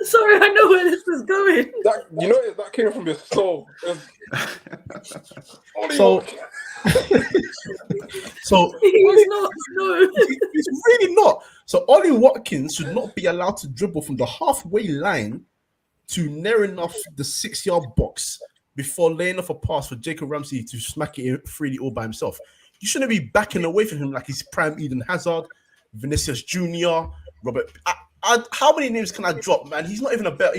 Sorry, I know where this is going. That came from your soul. So he's not. No, he's really not. So Ollie Watkins should not be allowed to dribble from the halfway line to near enough the 6-yard box before laying off a pass for Jacob Ramsey to smack it freely all by himself. You shouldn't be backing away from him like he's prime Eden Hazard, Vinicius Jr., Robert. How many names can I drop, man? He's not a better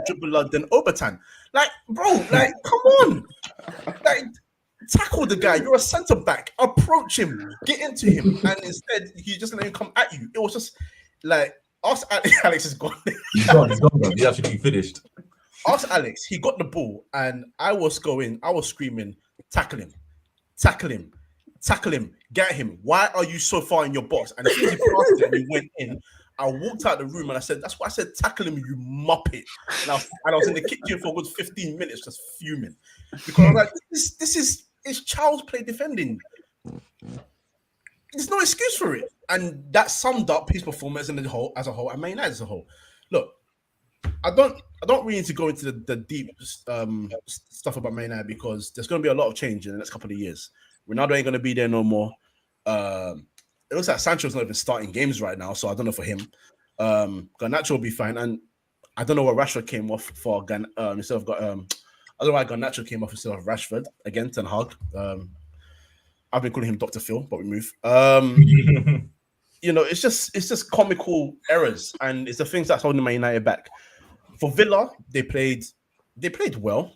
dribbler than Obertan. Like, bro, like, come on. Like, tackle the guy. You're a centre back. Approach him. Get into him. And instead, he just let him come at you. It was just like, ask Alex is gone. He's gone. He's actually finished. Ask Alex. He got the ball, and I was screaming, tackle him, get him. Why are you so far in your box? And as soon as he passed it and he went in, I walked out the room and I said, that's why I said, tackle him, you muppet. And I was in the kitchen for a good 15 minutes just fuming. Because I was like, it's child's play defending. There's no excuse for it. And that summed up his performance as a whole, and Man United as a whole. Look, I don't really need to go into the deep stuff about Man United because there's going to be a lot of change in the next couple of years. Ronaldo ain't going to be there no more. It looks like Sancho's not even starting games right now, so I don't know for him. Garnacho will be fine, and I don't know what Rashford came off for. Instead of I don't know why Garnacho came off instead of Rashford again. Ten Hag. I've been calling him Dr. Phil, but we move. It's just comical errors, and it's the things that's holding Man United back. For Villa, they played well.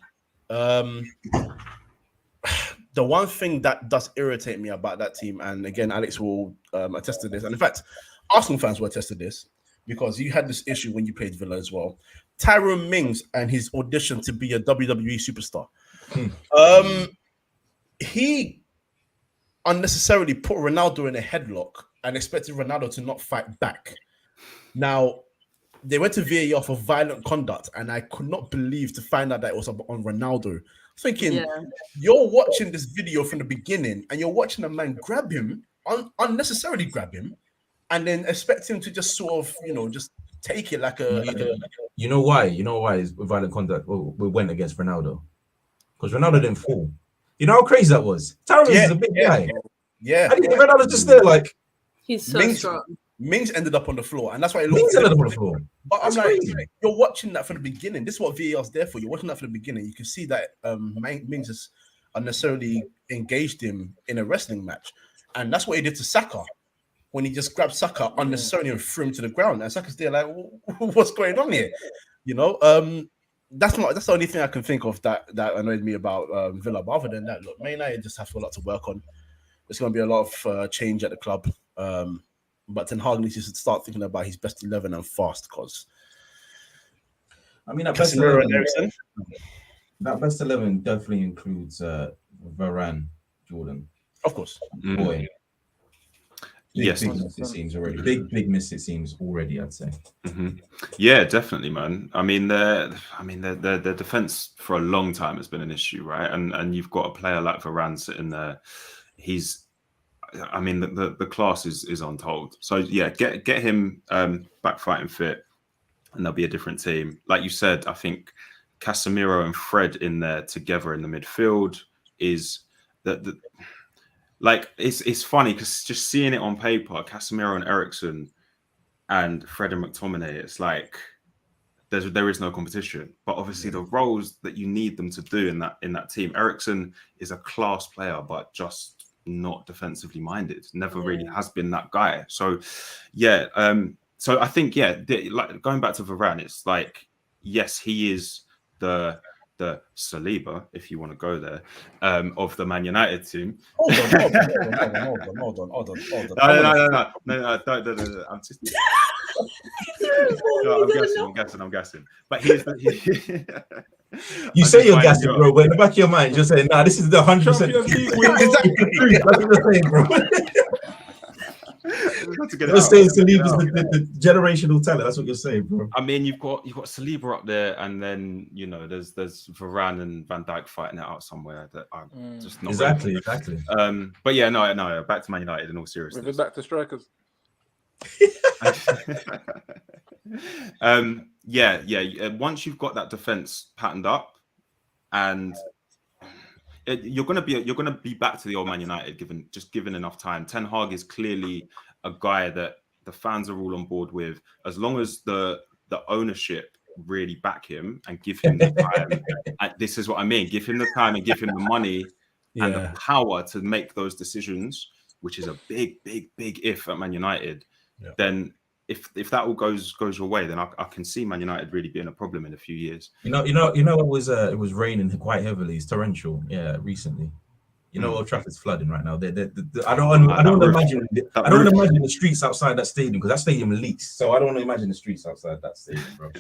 The one thing that does irritate me about that team, and again, Alex will attest to this, and in fact, Arsenal fans will attest to this, because you had this issue when you played Villa as well. Tyrone Mings and his audition to be a WWE superstar. He unnecessarily put Ronaldo in a headlock and expected Ronaldo to not fight back. Now, they went to VAR for violent conduct, and I could not believe to find out that it was on Ronaldo. Thinking, you're watching this video from the beginning and you're watching a man grab him, unnecessarily grab him, and then expect him to just sort of, just take it like a... You know why it's violent conduct we went against Ronaldo? Because Ronaldo didn't fall. You know how crazy that was? Tyrone is a big guy. Yeah. I think Ronaldo's just there like... He's so strong. Mings ended up on the floor, and that's why it Mings ended up on the floor. But I'm like, you're watching that from the beginning. This is what VAR's there for. You're watching that from the beginning. You can see that Mings has unnecessarily engaged him in a wrestling match, and that's what he did to Saka when he just grabbed Saka unnecessarily and threw him to the ground. And Saka's there like, what's going on here? That's the only thing I can think of that annoyed me about Villa. But other than that, look, Man United just have a lot to work on. There's going to be a lot of change at the club. But Ten Hag needs to start thinking about his best 11 and fast, because that best 11 definitely includes Varane, Jordan, of course. Boy, yes, big miss it seems already. Big miss it seems already. I'd say. Yeah, definitely, man. The defense for a long time has been an issue, right? And you've got a player like Varane sitting there. The class is untold. So yeah, get him back fighting fit, and there'll be a different team. Like you said, I think Casemiro and Fred in there together in the midfield is it's funny because just seeing it on paper, Casemiro and Eriksen and Fred and McTominay, it's like there is no competition. But obviously the roles that you need them to do in that team, Eriksen is a class player, but just not defensively minded, never really has been that guy. So so I think like going back to Varane, it's like, yes, he is the Saliba, if you want to go there, of the Man United team. Hold on. No, I'm just I'm guessing. But he's you say you're gassing, bro, but in the back of your mind, you're saying, "Nah, this is the 100%." Exactly. That's what you're saying, bro. You're saying Saliba's the generational talent. That's what you're saying, bro. I mean, you've got Saliba up there, and then there's Varane and Van Dijk fighting it out somewhere that I'm just not exactly. But yeah, no. Back to Man United in all seriousness. We're back to strikers. Once you've got that defense patterned up, and you're gonna be back to the old Man United given enough time. Ten Hag is clearly a guy that the fans are all on board with, as long as the ownership really back him and give him the time. And this is what I mean. Give him the time and give him the money and the power to make those decisions, which is a big, big, big if at Man United. Yeah. Then if that all goes your way, then I can see Man United really being a problem in a few years. You know, it was raining quite heavily. It's torrential, recently. Old Trafford's flooding right now. I don't want to imagine the streets outside that stadium, because that stadium leaks. So I don't want to imagine the streets outside that stadium, bro.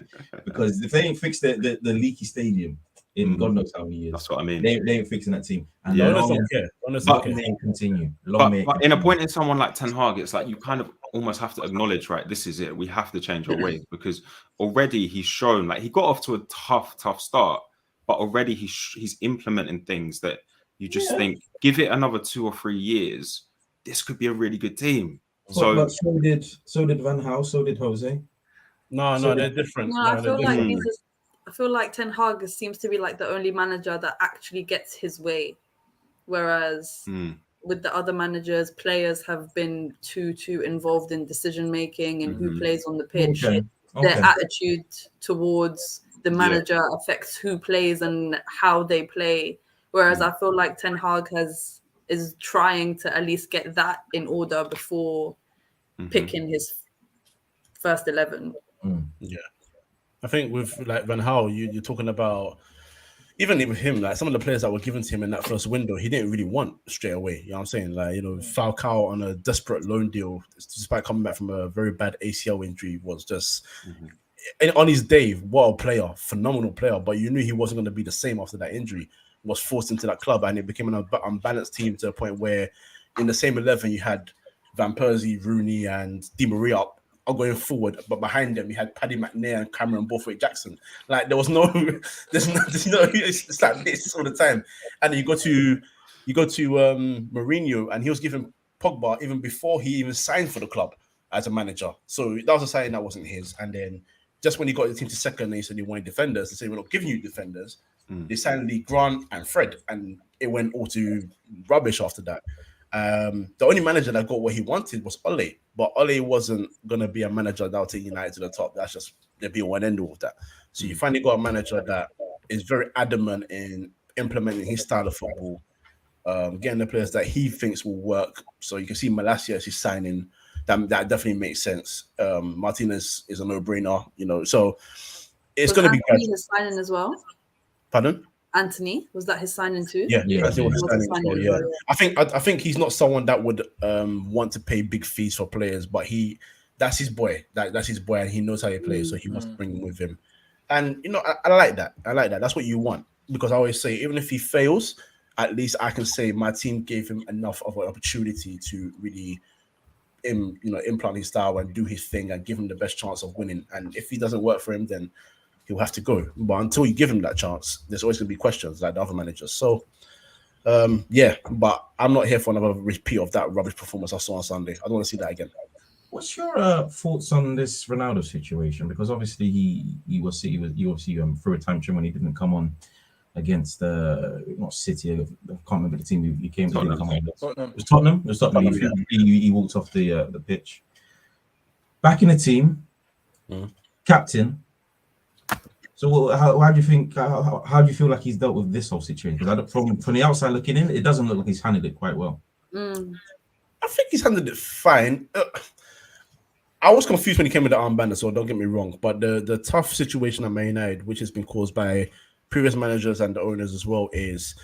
Because if they ain't fixed the leaky stadium in God knows how many years, that's what I mean. They ain't fixing that team. And may continue. But in appointing someone like Ten Hag, it's like you kind of almost have to acknowledge, right, this is it. We have to change our ways, because already he's shown, like, he got off to a tough start, but already he's implementing things that you just think, give it another 2 or 3 years, this could be a really good team. So did Van Gaal, so did Jose. No, they're different. No, I feel like Ten Hag seems to be like the only manager that actually gets his way, whereas with the other managers, players have been too involved in decision making and who plays on the pitch. Okay. Their attitude towards the manager affects who plays and how they play. Whereas I feel like Ten Hag is trying to at least get that in order before picking his first 11. Yeah, I think with like Van Gaal, you're talking about, even with him, like some of the players that were given to him in that first window, he didn't really want straight away. You know what I'm saying? Like, Falcao on a desperate loan deal, despite coming back from a very bad ACL injury, was just on his day, what a player, phenomenal player. But you knew he wasn't going to be the same after that injury. Was forced into that club, and it became an unbalanced team to a point where in the same 11 you had Van Persie, Rooney, and Di Maria are going forward, but behind them you had Paddy McNair and Cameron Borthwaite-Jackson. Like, there's no, it's like this all the time. And then you go to Mourinho, and he was giving Pogba even before he even signed for the club as a manager. So that was a sign that wasn't his. And then just when he got the team to second, they said he wanted defenders. They said, we're not giving you defenders. They signed Lee Grant and Fred, and it went all to rubbish after that. The only manager that got what he wanted was Ole, but Ole wasn't going to be a manager that would take United to the top. That's just the be one end all of that. So you finally got a manager that is very adamant in implementing his style of football, getting the players that he thinks will work. So you can see Malacia is signing. That definitely makes sense. Martinez is a no-brainer, so it's going to be Anthony his signing as well. Pardon? Anthony, was that his signing too? Yeah. I think he's not someone that would want to pay big fees for players, but that's his boy. That's his boy, and he knows how he plays, so he must bring him with him. And I like that. That's what you want, because I always say, even if he fails, at least I can say my team gave him enough of an opportunity to really implant his style and do his thing and give him the best chance of winning. And if he doesn't work for him, then he'll have to go. But until you give him that chance, there's always going to be questions like the other managers. So, but I'm not here for another repeat of that rubbish performance I saw on Sunday. I don't want to see that again. What's your thoughts on this Ronaldo situation? Because obviously he threw a tantrum when he didn't come on against not City. I can't remember the team he came to. It was Tottenham. He walked off the pitch. Back in the team, captain. So how do you think? How do you feel like he's dealt with this whole situation? Because from the outside looking in, it doesn't look like he's handled it quite well. I think he's handled it fine. I was confused when he came with the armband, so don't get me wrong. But the tough situation at Man United, which has been caused by previous managers and the owners as well, is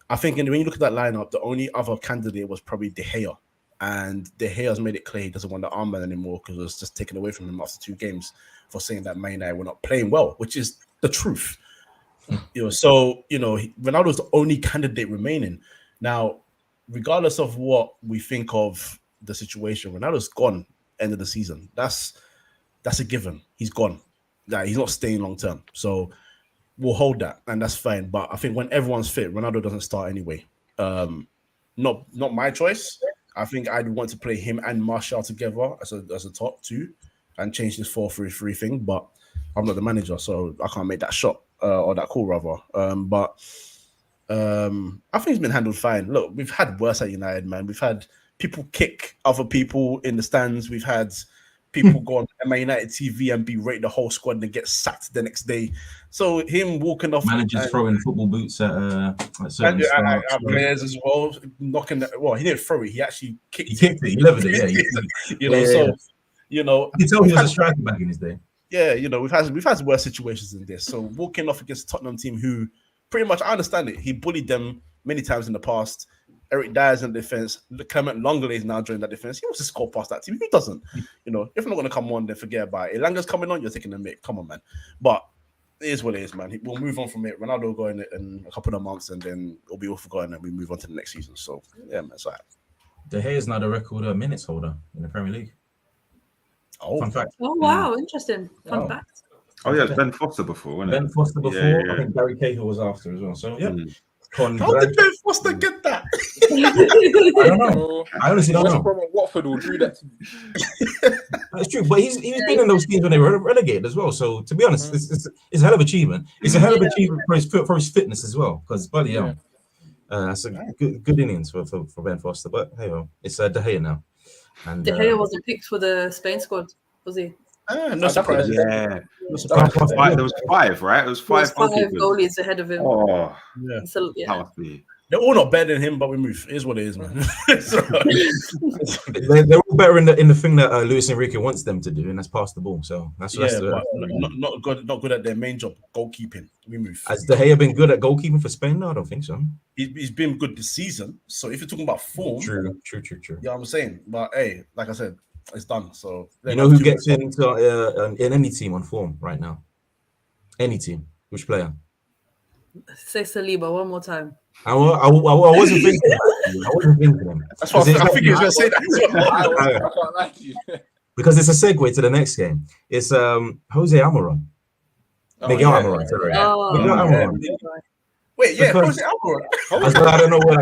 I think when you look at that lineup, the only other candidate was probably De Gea. And De Gea has made it clear he doesn't want the armband anymore because it was just taken away from him after 2 games for saying that Man United were not playing well, which is the truth. So Ronaldo's the only candidate remaining. Now, regardless of what we think of the situation, Ronaldo's gone end of the season. That's a given. He's gone. He's not staying long term. So we'll hold that, and that's fine. But I think when everyone's fit, Ronaldo doesn't start anyway. Not my choice. I think I'd want to play him and Martial together as a top 2 and change this 4-3-3 thing. But I'm not the manager, so I can't make that shot or that call rather. But I think it's been handled fine. Look, we've had worse at United, man. We've had people kick other people in the stands. We've had people go on Man United TV and berate the whole squad and then get sacked the next day. So him walking off, managers throwing football boots at certain players as well, knocking that. Well, he didn't throw it; he actually kicked it. He leveled it. Yeah, so you know, you can tell he was a striker back in his day. Yeah, you know, we've had worse situations than this. So walking off against the Tottenham team, who pretty much, I understand it, he bullied them many times in the past. Eric Dyer's in the defense. Clement Longley is now joining that defense. He wants to score past that team. Who doesn't? You know, if I'm not going to come on, then forget about it. Elanga's coming on, you're taking the mick. Come on, man. But it is what it is, man. We'll move on from it. Ronaldo will go in a couple of months, and then it'll be all forgotten, and we move on to the next season. So, yeah, man, it's all right. De Gea is now the record minutes holder in the Premier League. Oh, fun fact. Oh, wow. Interesting. Fun fact. Oh, yeah, it's Ben Foster before, wasn't it? Ben Foster before. Yeah. I think Gary Cahill was after as well. So, yeah. How did Ben Foster get that? I don't know. I honestly don't know. Watford will do that to me. That's true, but he's been in those teams when they were relegated as well. So to be honest, it's a hell of achievement. It's a hell of achievement for his fitness as well. Because bloody hell, that's a good innings for Ben Foster. But hey, well, it's De Gea now. And De Gea wasn't picked for the Spain squad, was he? No surprise. Yeah. There was 5, right? It was 5 goalies ahead of him. Oh, yeah. So, yeah. They're all not better than him, but we move. It is what it is, man. They're all better in the thing that Luis Enrique wants them to do, and that's pass the ball. So that's not good at their main job, goalkeeping. We move. Has De Gea been good at goalkeeping for Spain? No, I don't think so. He's been good this season. So if you're talking about form, true. You know what I'm saying? But hey, like I said, it's done. So you know who gets into in any team on form right now? Any team? Which player? Say Saliba one more time. I wasn't thinking. I wasn't thinking him. That's what I think he was going to say that. I can't lie to you. Because it's a segue to the next game. It's Jose Almiron. Miguel Almiron. Sorry. Miguel Almiron. Wait, Jose Almiron. I don't know where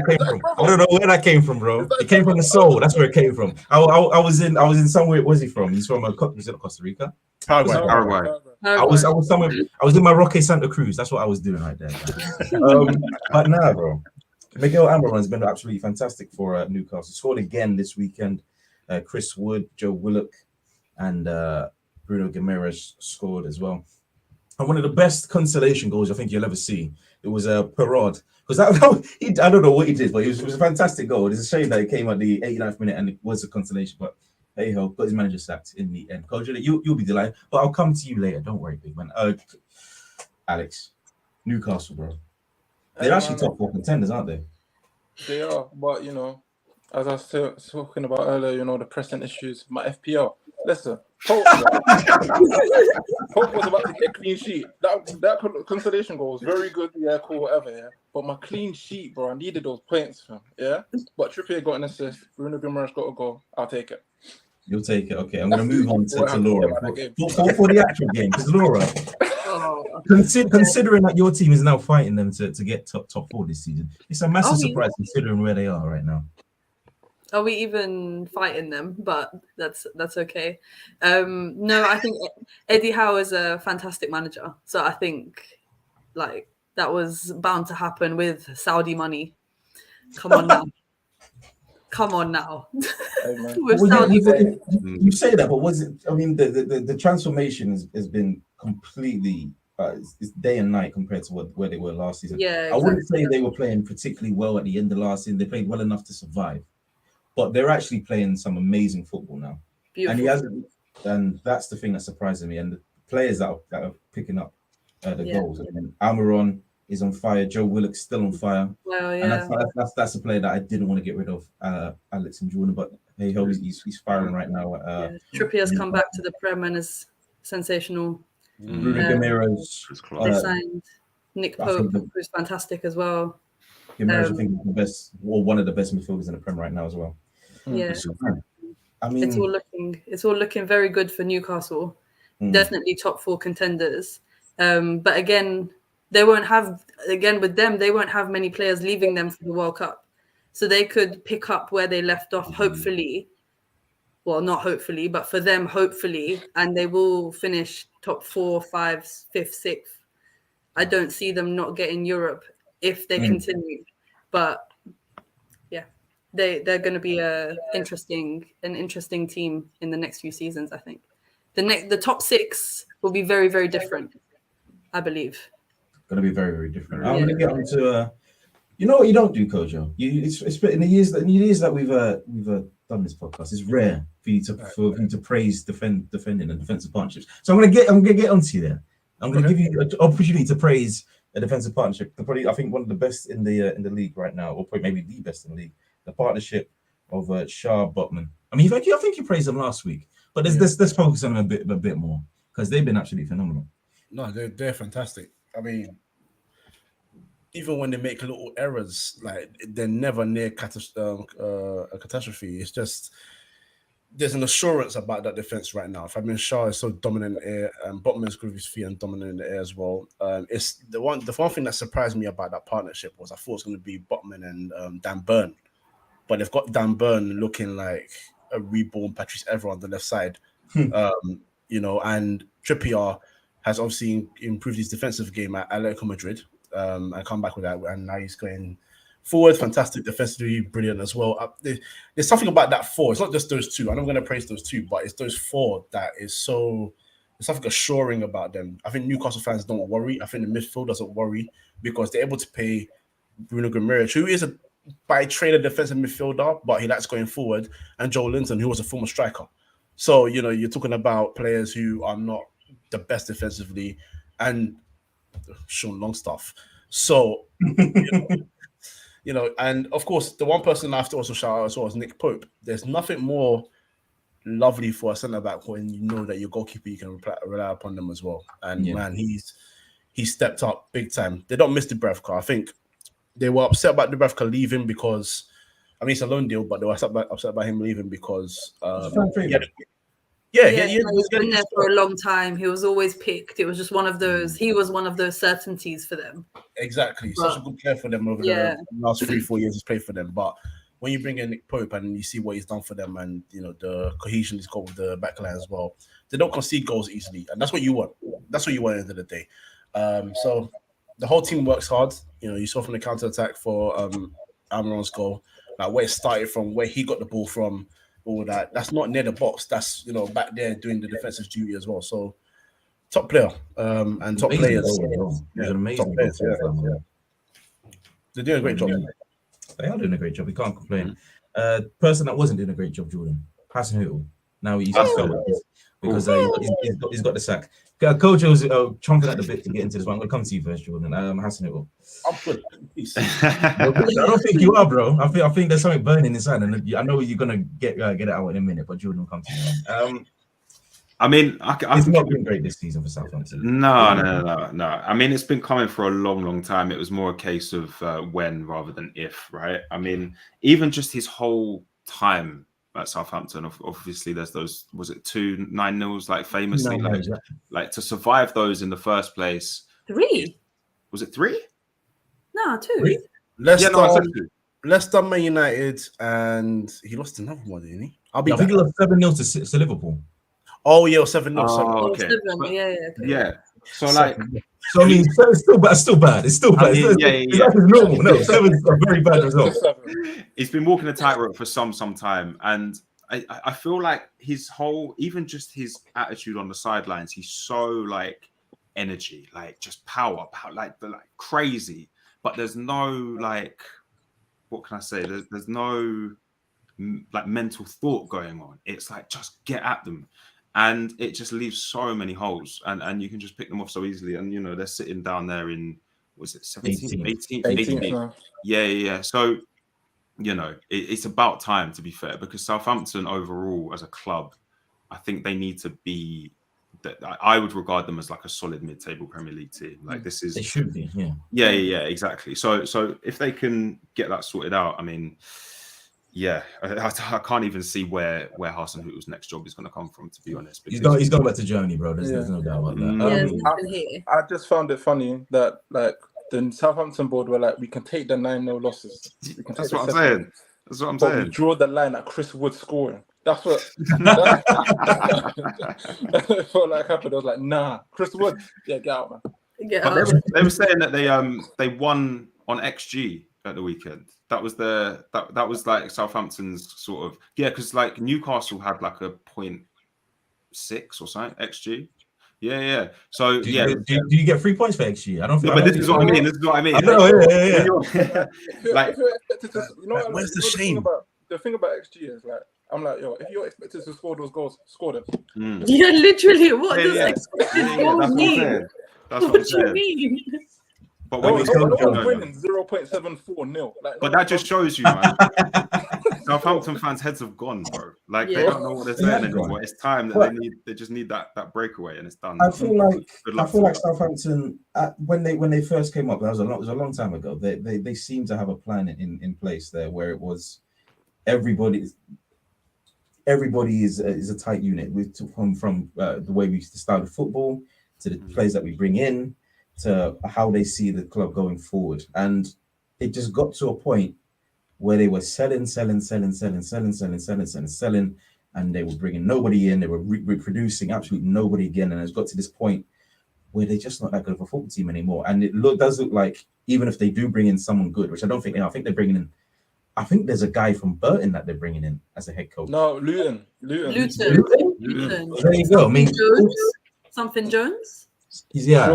that came from. Bro. It came from the soul. That's where it came from. I was in somewhere. Where's he from? He's from Costa Rica. Paraguay. I was somewhere. I was in my Roque Santa Cruz. That's what I was doing right there. But nah, bro. Miguel Almiron's been absolutely fantastic for Newcastle. Scored again this weekend. Chris Wood, Joe Willock, and Bruno Guimaraes scored as well. And one of the best consolation goals I think you'll ever see. It was a Perraud. Because I don't know what he did, but it was a fantastic goal. It's a shame that it came at the 89th minute and it was a consolation. But hey ho, got his manager sacked in the end. Coach, you'll be delighted. But I'll come to you later. Don't worry, big man. Alex, Newcastle, bro. They're actually top 4 contenders, aren't they? They are, but you know, as I was talking about earlier, you know, the pressing issues. My FPL. Listen, Hope was about to get a clean sheet. That consolation goal was very good. Yeah, cool, whatever. Yeah, but my clean sheet, bro, I needed those points, fam. Yeah, but Trippier got an assist. Bruno Guimaraes got a goal. I'll take it. You'll take it. Okay, I'm going to move on to Laura for the actual game. Because Laura, considering that your team is now fighting them to get top 4 this season, it's a massive surprise considering where they are right now. Are we even fighting them? But that's okay. No, I think Eddie Howe is a fantastic manager. So I think like that was bound to happen with Saudi money. Come on now. You say that, but was it? I mean, the transformation has been completely it's day and night compared to where they were last season. Yeah, exactly. I wouldn't say they were playing particularly well at the end of last season. They played well enough to survive, but they're actually playing some amazing football now. Beautiful. And that's the thing that surprises me. And the players that are picking up the goals. And Almiron is on fire. Joe Willock's still on fire. Well, yeah. And that's a player that I didn't want to get rid of, Alex and Jordan. But hey, he's firing right now. Trippier's come back to the Prem and is sensational. Bruno Guimaraes. They signed Nick Pope, who's fantastic as well. Guimaraes, I think, is the best, or one of the best midfielders in the Prem right now as well. Yeah. I mean, it's all looking very good for Newcastle. Definitely top 4 contenders. But again, they won't have many players leaving them for the World Cup. So they could pick up where they left off, hopefully. Well, not hopefully, but for them, hopefully, and they will finish top 4, 5, 5th, 6th. I don't see them not getting Europe if they continue. But yeah, they're going to be an interesting team in the next few seasons. I think the top 6 will be very, very different. I believe. Going to be very, very different. I'm going to get on to. You know what you don't do, Kojo? It's in the years that we've done this podcast. It's rare for you to praise defending and defensive partnerships. So I'm gonna get onto you there. I'm gonna give you an opportunity to praise a defensive partnership. Probably, I think, one of the best in the league right now, or probably maybe the best in the league. The partnership of Shah Botman. I mean, I think you praised them last week, but let's focus on them a bit more because they've been absolutely phenomenal. No, they're fantastic. I mean, even when they make little errors, like they're never near a catastrophe. It's just there's an assurance about that defense right now. I mean, Shah is so dominant in the air, and Botman is good with his feet and dominant in the air as well. It's the one thing that surprised me about that partnership was I thought it was going to be Botman and Dan Burn, but they've got Dan Burn looking like a reborn Patrice Evra on the left side. And Trippier has obviously improved his defensive game at Atletico Madrid. And come back with that, and now he's going forward. Fantastic, defensively brilliant as well. There's something about that 4. It's not just those 2. I'm not going to praise those 2, but it's those 4 that is so. There's something assuring about them. I think Newcastle fans don't worry. I think the midfield doesn't worry because they're able to pay Bruno Guimaraes, who is by trade a defensive midfielder, but he likes going forward, and Joe Linton, who was a former striker. So you're talking about players who are not the best defensively, and Sean Longstaff. So, and of course, the one person I have to also shout out as well is Nick Pope. There's nothing more lovely for a centre back when you know that your goalkeeper, you can rely upon them as well. And man, he's stepped up big time. They don't miss Dubravka. I think they were upset about Dubravka leaving because, I mean, it's a loan deal, but they were upset about him leaving because he's been there for a long time. He was always picked. It was just one of those. He was one of those certainties for them. Exactly, such a good player for them over the last 3-4 years he's played for them. But when you bring in Nick Pope and you see what he's done for them, and the cohesion he's got with the backline as well, they don't concede goals easily, and that's what you want. That's what you want at the end of the day. So the whole team works hard. You saw from the counter attack for Almiron's goal, like where it started from, where he got the ball from. All that's not near the box. That's back there doing the defensive duty as well. So top player and top players. Amazing. They're doing a great job. They are doing a great job. We can't complain. Person that wasn't doing a great job, Jordan, Hassenhuttl. Now he's because he's got the sack. Kojo's chomping at the bit to get into this one. I'm going to come to you first, Jordan. Hassenhuttl. I'm good. I don't think you are, bro. I think there's something burning inside, and I know you're going to get it out in a minute, but Jordan will come to you. I mean, it's not been great this season for Southampton. No. I mean, it's been coming for a long, long time. It was more a case of when rather than if, right? I mean, even just his whole time at Southampton, obviously there's those, was it 2 9-0s, like famously, like to survive those in the first place. 3? Was it 3? No, 2. Leicester, Man United, and he lost another one, didn't he? I think he lost 7-0 to Liverpool. Oh yeah, 7-0. Oh, okay. 7, yeah. So like, so I mean, it's still bad. It's still bad. It's normal. No, 7 is a very bad result. He's been walking a tightrope for some time, and I feel like his whole, even just his attitude on the sidelines, he's so like energy, like just power, like crazy. But there's no like, what can I say? There's no like mental thought going on. It's like just get at them. And it just leaves so many holes, and you can just pick them off so easily. And they're sitting down there in, was it 17, 18? Yeah. So it's about time, to be fair, because Southampton overall as a club, I think they need to be. That I would regard them as like a solid mid-table Premier League team. Like this is, they should be, yeah, exactly. So if they can get that sorted out, I mean. Yeah, I can't even see where Hassenhutl's next job is going to come from, to be honest. He's going back to Germany, bro. There's no doubt about that. I just found it funny that like the Southampton board were like, we can take the 9-0 losses. That's what I'm saying. But we draw the line at Chris Wood scoring. That's what that's what like happened. I was like, nah, Chris Wood, get out, man. They were saying that they won on XG at the weekend. That was that was like Southampton's sort of because like Newcastle had like a 0.6 or something XG. Yeah. So do you get 3 points for XG? I don't think. No, but this is what I mean. This is what I mean. I know, yeah. Like, where's the shame? The thing about XG is like, I'm like, yo, if you're expected to score those goals, score them. Yeah, literally. What does expected goals mean? That's what you mean? But no when one's winning 0.74 nil. Like, but that just shows you, man. Southampton fans' heads have gone, bro. Like they don't know what they're saying anymore. It's time that they just need that breakaway, and it's done. I feel like Southampton when they first came up, it was a long time ago. They seemed to have a plan in place there where it was everybody is a tight unit. From the way we started football to the players that we bring in, to how they see the club going forward. And it just got to a point where they were selling, and they were bringing nobody in. They were reproducing absolutely nobody again. And it's got to this point where they're just not that good of a football team anymore. And it does look like, even if they do bring in someone good, which I don't think, I think they're bringing in, I think there's a guy from Burton that they're bringing in as a head coach. No, Luton. There you go. I mean, Something Jones? Yeah, I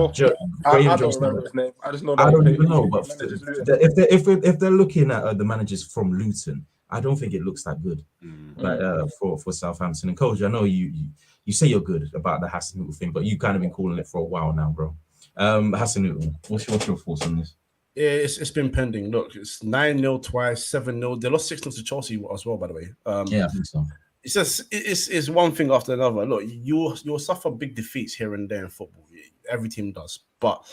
don't remember his name. I just know that I don't even know, but if they're looking at the managers from Luton, I don't think it looks that good. Like for Southampton. And Coach, I know you say you're good about the Hassenhuttl thing, but you've kind of been calling it for a while now, bro. Hassenhuttl, what's your thoughts on this? Yeah, it's been pending. Look, it's 9-0 twice, 7-0. They lost 6-0 to Chelsea as well, by the way. Yeah, I think so. It's just it's one thing after another. Look, you'll suffer big defeats here and there in football. Every team does, but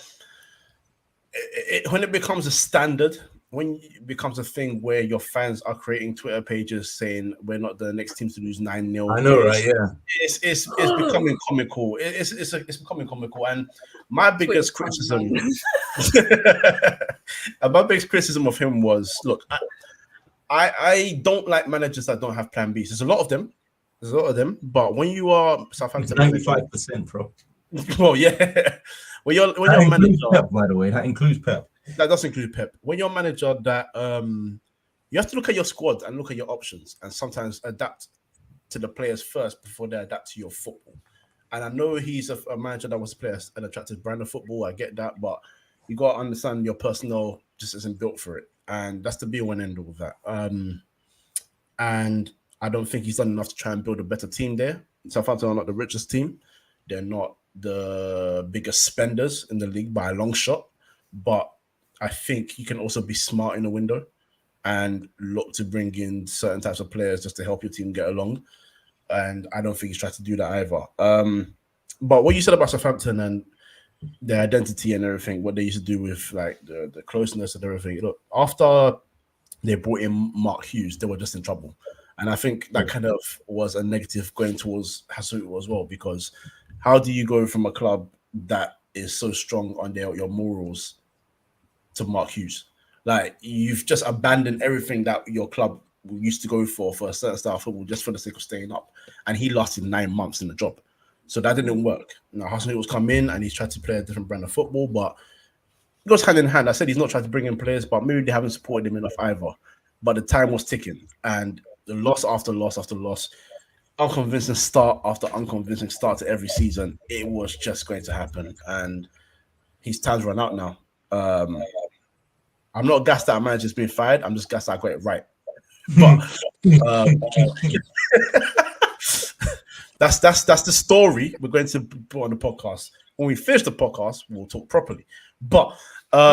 when it becomes a standard, when it becomes a thing where your fans are creating Twitter pages saying we're not the next team to lose 9-0. I know, right? Yeah, it's becoming comical. It's becoming comical, and my biggest criticism, of him was, look, I don't like managers that don't have plan Bs. There's a lot of them, but when you are Southampton, 95%, bro. Well, yeah. When you're manager, Pep, by the way, that includes Pep. That does include Pep. When you're a manager, that you have to look at your squad and look at your options, and sometimes adapt to the players first before they adapt to your football. And I know he's a manager that wants to play an attractive brand of football. I get that, but you got to understand your personnel just isn't built for it, and that's the be-all and end-all of that. And I don't think he's done enough to try and build a better team there. Southampton are not the richest team. They're not the biggest spenders in the league by a long shot, but I think you can also be smart in the window and look to bring in certain types of players just to help your team get along. And I don't think he's tried to do that either. But what you said about Southampton and their identity and everything, what they used to do with like the closeness and everything, look, after they brought in Mark Hughes, they were just in trouble. And I think that kind of was a negative going towards Hassenhuttl as well, because how do you go from a club that is so strong on your morals to Mark Hughes? Like, you've just abandoned everything that your club used to go for a certain style of football just for the sake of staying up. And he lasted 9 months in the job. So that didn't work. Now, Hassenhuttl come in and he's tried to play a different brand of football, but it goes hand in hand. I said he's not trying to bring in players, but maybe they haven't supported him enough either. But the time was ticking, and the loss after loss after loss, unconvincing start after unconvincing start to every season, it was just going to happen. And his time's run out now. I'm not gassed that our manager's been fired. I'm just gassed that I got it right. But that's the story we're going to put on the podcast. When we finish the podcast, we'll talk properly. But no,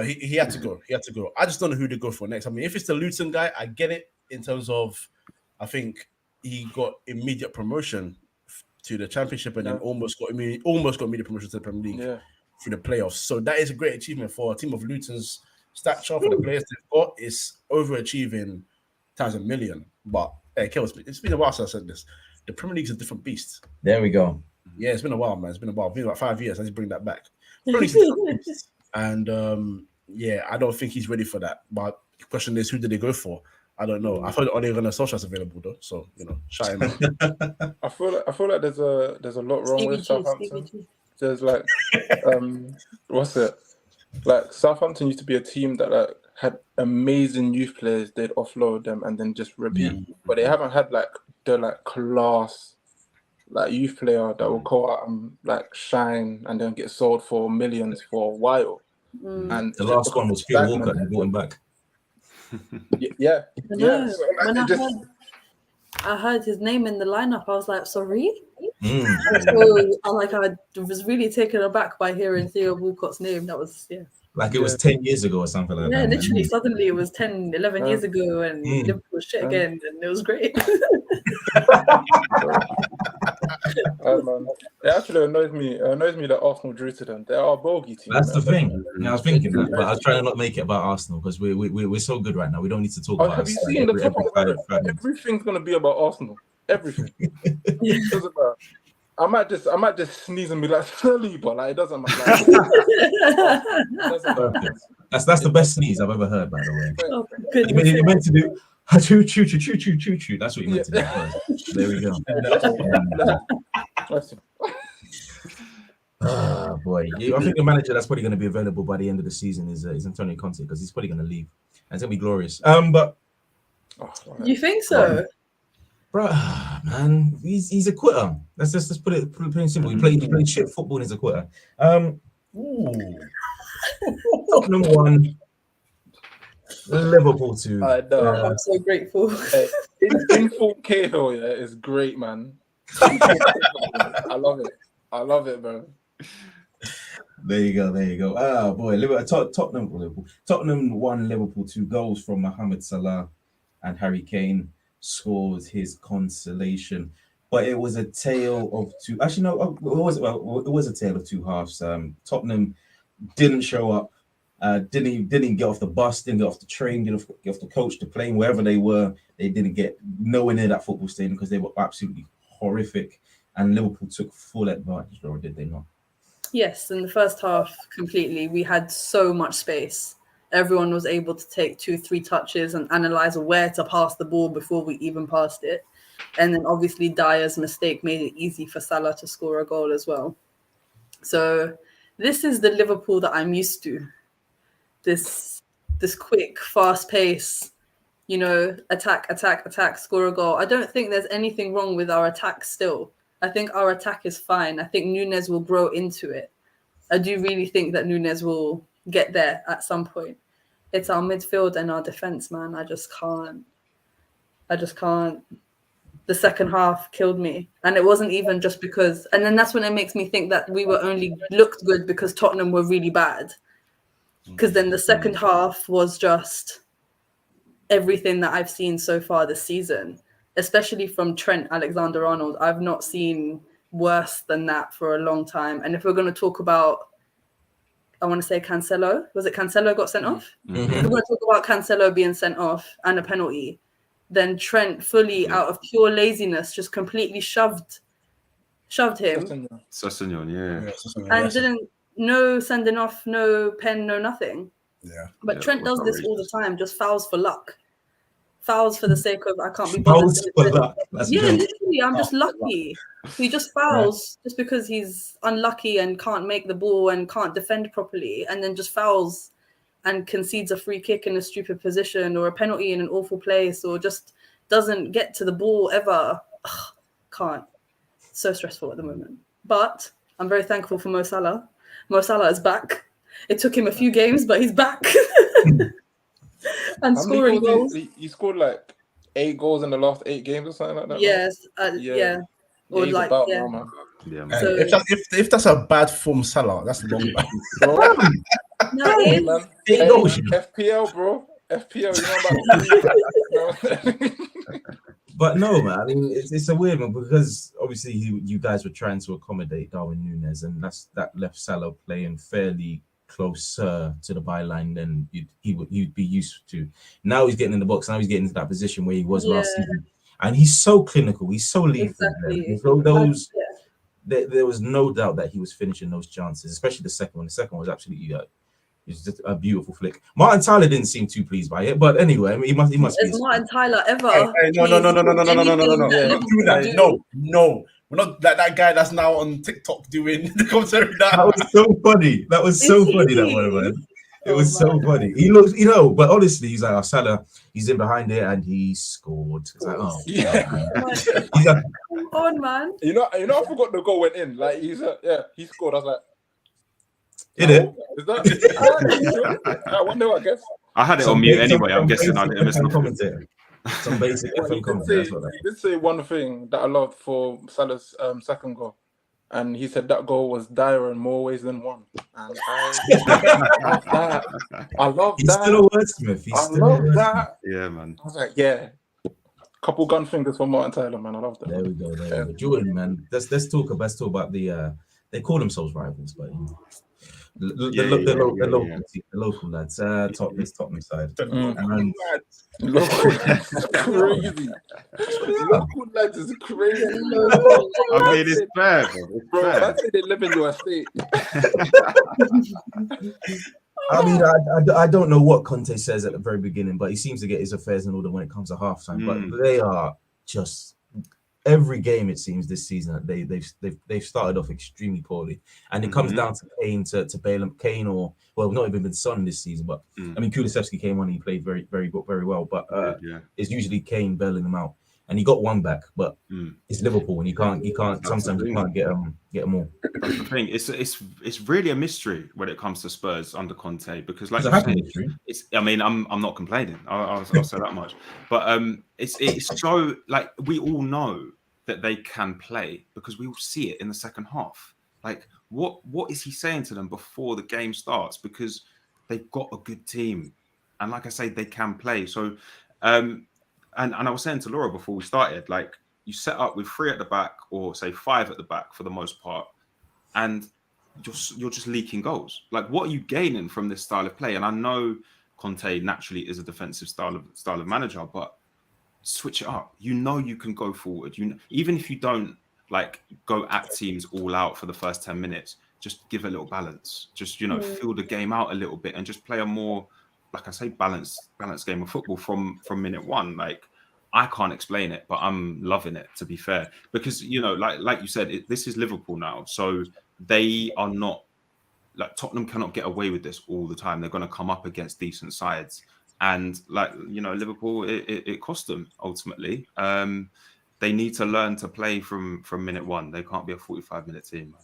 he had to go. He had to go. I just don't know who to go for next. I mean, if it's the Luton guy, I get it in terms of, I think he got immediate promotion to the Championship and then almost got immediate promotion to the Premier League through the playoffs. So that is a great achievement for a team of Luton's stature, for the players they've got. It's overachieving times a million. But hey, Kels, it's been a while since I said this. The Premier League's a different beast. There we go. Yeah, it's been a while, man. It's been a while. It's been about 5 years. I just bring that back. Premier League's a different beast. And I don't think he's ready for that. But the question is, who did they go for? I don't know. I thought Ole Gunnar Solskjaer's available though, so shout him out. I feel like there's a lot wrong with Southampton. There's like what's it? Like Southampton used to be a team that like had amazing youth players. They'd offload them and then just repeat. But they haven't had like the like class like youth player that will go out and like shine and then get sold for millions for a while. And the last one was Phil Walker. They brought him back. Yeah. So, when I heard his name in the lineup, I was like, sorry? So I was really taken aback by hearing Theo Walcott's name. That was, like it was 10 years ago or something like that. Yeah, literally, suddenly it was 10, 11 years ago and Liverpool was shit again and it was great. It actually annoys me. It annoys me that Arsenal drew to them. They are a bogey team. That's the thing. I was thinking that, but I was trying to not make it about Arsenal because we're so good right now. We don't need to talk about. Have you seen the top? Everything's gonna be about Arsenal. Everything. It doesn't matter. I might just sneeze and be like silly, but like it doesn't matter. That's the best sneeze I've ever heard, by the way. Oh, you meant to do. Choo choo choo choo choo choo choo. That's what you meant to do first. There we go. Boy, I think the manager that's probably going to be available by the end of the season is Antonio Conte because he's probably going to leave, and it's going to be glorious. But you think so, bro? Man, he's a quitter. Let's put it plain simple. He played shit football and he's a quitter. Tottenham 1. Liverpool 2. I know. I'm so grateful. In full Cahill, is great, man. I love it, bro. There you go. Ah, boy, Tottenham 1, Liverpool 2 goals from Mohamed Salah, and Harry Kane scored his consolation. But it was a tale of two. Actually, no, it was a tale of two halves. Tottenham didn't show up. Didn't get off the bus, didn't get off the train, didn't get off the coach, the plane, wherever they were. They didn't get nowhere near that football stadium because they were absolutely horrific. And Liverpool took full advantage, or did they not? Yes, in the first half, completely. We had so much space. Everyone was able to take 2-3 touches and analyze where to pass the ball before we even passed it. And then obviously Dier's mistake made it easy for Salah to score a goal as well. So this is the Liverpool that I'm used to. This quick, fast pace, attack, score a goal. I don't think there's anything wrong with our attack still. I think our attack is fine. I think Núñez will grow into it. I do really think that Núñez will get there at some point. It's our midfield and our defense, man. I just can't. The second half killed me. And it wasn't even just because, and then that's when it makes me think that we were only looked good because Tottenham were really bad. Because then the second half was just everything that I've seen so far this season, especially from Trent Alexander-Arnold. I've not seen worse than that for a long time. And if we're going to talk about, I want to say Cancelo. Was it Cancelo got sent off? If we're going to talk about Cancelo being sent off and a penalty, then Trent fully out of pure laziness just completely shoved him. Sessegnon, and didn't, no sending off, no pen, no nothing. Yeah. But Trent does this all the time, just fouls for luck. Fouls for the sake of, I can't be bothered. Literally, I'm just lucky. He just fouls just because he's unlucky and can't make the ball and can't defend properly, and then just fouls and concedes a free kick in a stupid position or a penalty in an awful place or just doesn't get to the ball ever. Ugh, can't. So stressful at the moment. But I'm very thankful for Mo Salah. Mo Salah is back. It took him a few games, but he's back. And scoring goals. He scored like 8 goals in the last 8 games or something like that. Yes. Yeah. Or he's like, about yeah. now, man. Yeah, man. So, If that's a bad form Salah, that's long. no, it is. FPL, bro. FPL, you know about But no, man. I mean, it's a weird one because obviously you guys were trying to accommodate Darwin Núñez, and that left Salah playing fairly closer to the byline than he'd be used to. Now he's getting in the box. Now he's getting into that position where he was last season, and he's so clinical. He's so lethal. Exactly. There was no doubt that he was finishing those chances, especially the second one. The second one was absolutely it's just a beautiful flick. Martin Tyler didn't seem too pleased by it, but anyway, I mean, he must be. Is Martin Tyler ever? No. We're not like that guy that's now on TikTok doing the commentary. That was so funny. That was so funny. That one, man. It was so funny. He looks, but honestly, he's like, Salah, he's in behind it and he scored. It's like, Yeah. He's like, Come on, man. You know, I forgot the goal went in. Like he scored. I was like, did it? Is that? I wonder. I guess I had it on mute anyway. I'm guessing I didn't miss nothing. Some basic FM commentator. He did say one thing that I loved for Salah's second goal. And he said that goal was Dier in more ways than one. And I love that. I love He's that. still a wordsmith. I love that. Yeah, man. I was like, yeah. Couple gun fingers for Martin Tyler, man. I love that. There we go. There we go. Jordan, man. Let's talk about the. They call themselves rivals, but the local lads. Tottenham side. Local lads is crazy. Local lads is crazy. I mean, it's bad, bro. I say they live in your estate. I mean, I don't know what Conte says at the very beginning, but he seems to get his affairs in order when it comes to halftime. But they are just every game, it seems, this season they've started off extremely poorly, and it comes down to Kane to bail him. Kane or not even been Son this season, but I mean Kulusevski came on, he played very well, but it's usually Kane bailing him out, and he got one back, but it's Liverpool, and you can't sometimes you can't get them all. That's the thing. It's really a mystery when it comes to Spurs under Conte, because like it's I mean I'm not complaining. I'll say that much, but it's so like we all know that they can play because we all see it in the second half. Like what is he saying to them before the game starts? Because they've got a good team, and like I say, they can play. So and I was saying to Laura before we started, like you set up with 3 at the back or say 5 at the back for the most part, and you're just leaking goals. Like, what are you gaining from this style of play? And I know Conte naturally is a defensive style of manager, but switch it up. You know you can go forward. Even if you don't like go at teams all out for the first 10 minutes, just give a little balance. Just feel the game out a little bit and just play a more, like I say, balanced game of football from minute one. Like, I can't explain it, but I'm loving it, to be fair, because like you said, this is Liverpool now, so they are not like Tottenham cannot get away with this all the time. They're going to come up against decent sides, and like Liverpool, it cost them ultimately. They need to learn to play from minute one. They can't be a 45-minute team.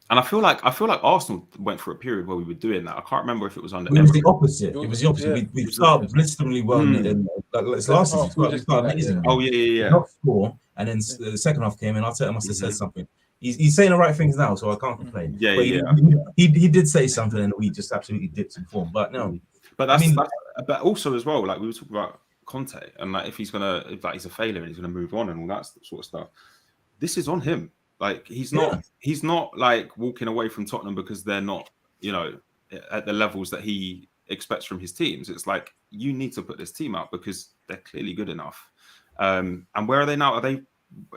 And I feel like Arsenal went through a period where we were doing that. I can't remember if it was under. It was the opposite. We started blisteringly well in last season. We started amazing. Oh yeah. Not score, and then the second half came in. Arteta must have said something. He's saying the right things now, so I can't complain. He did say something, and we just absolutely dipped in form. But no, but but also as well, like we were talking about Conte, and like if he's a failure and he's gonna move on and all that sort of stuff. This is on him. Like he's not like walking away from Tottenham because they're not, at the levels that he expects from his teams. It's like, you need to put this team out because they're clearly good enough. And where are they now? Are they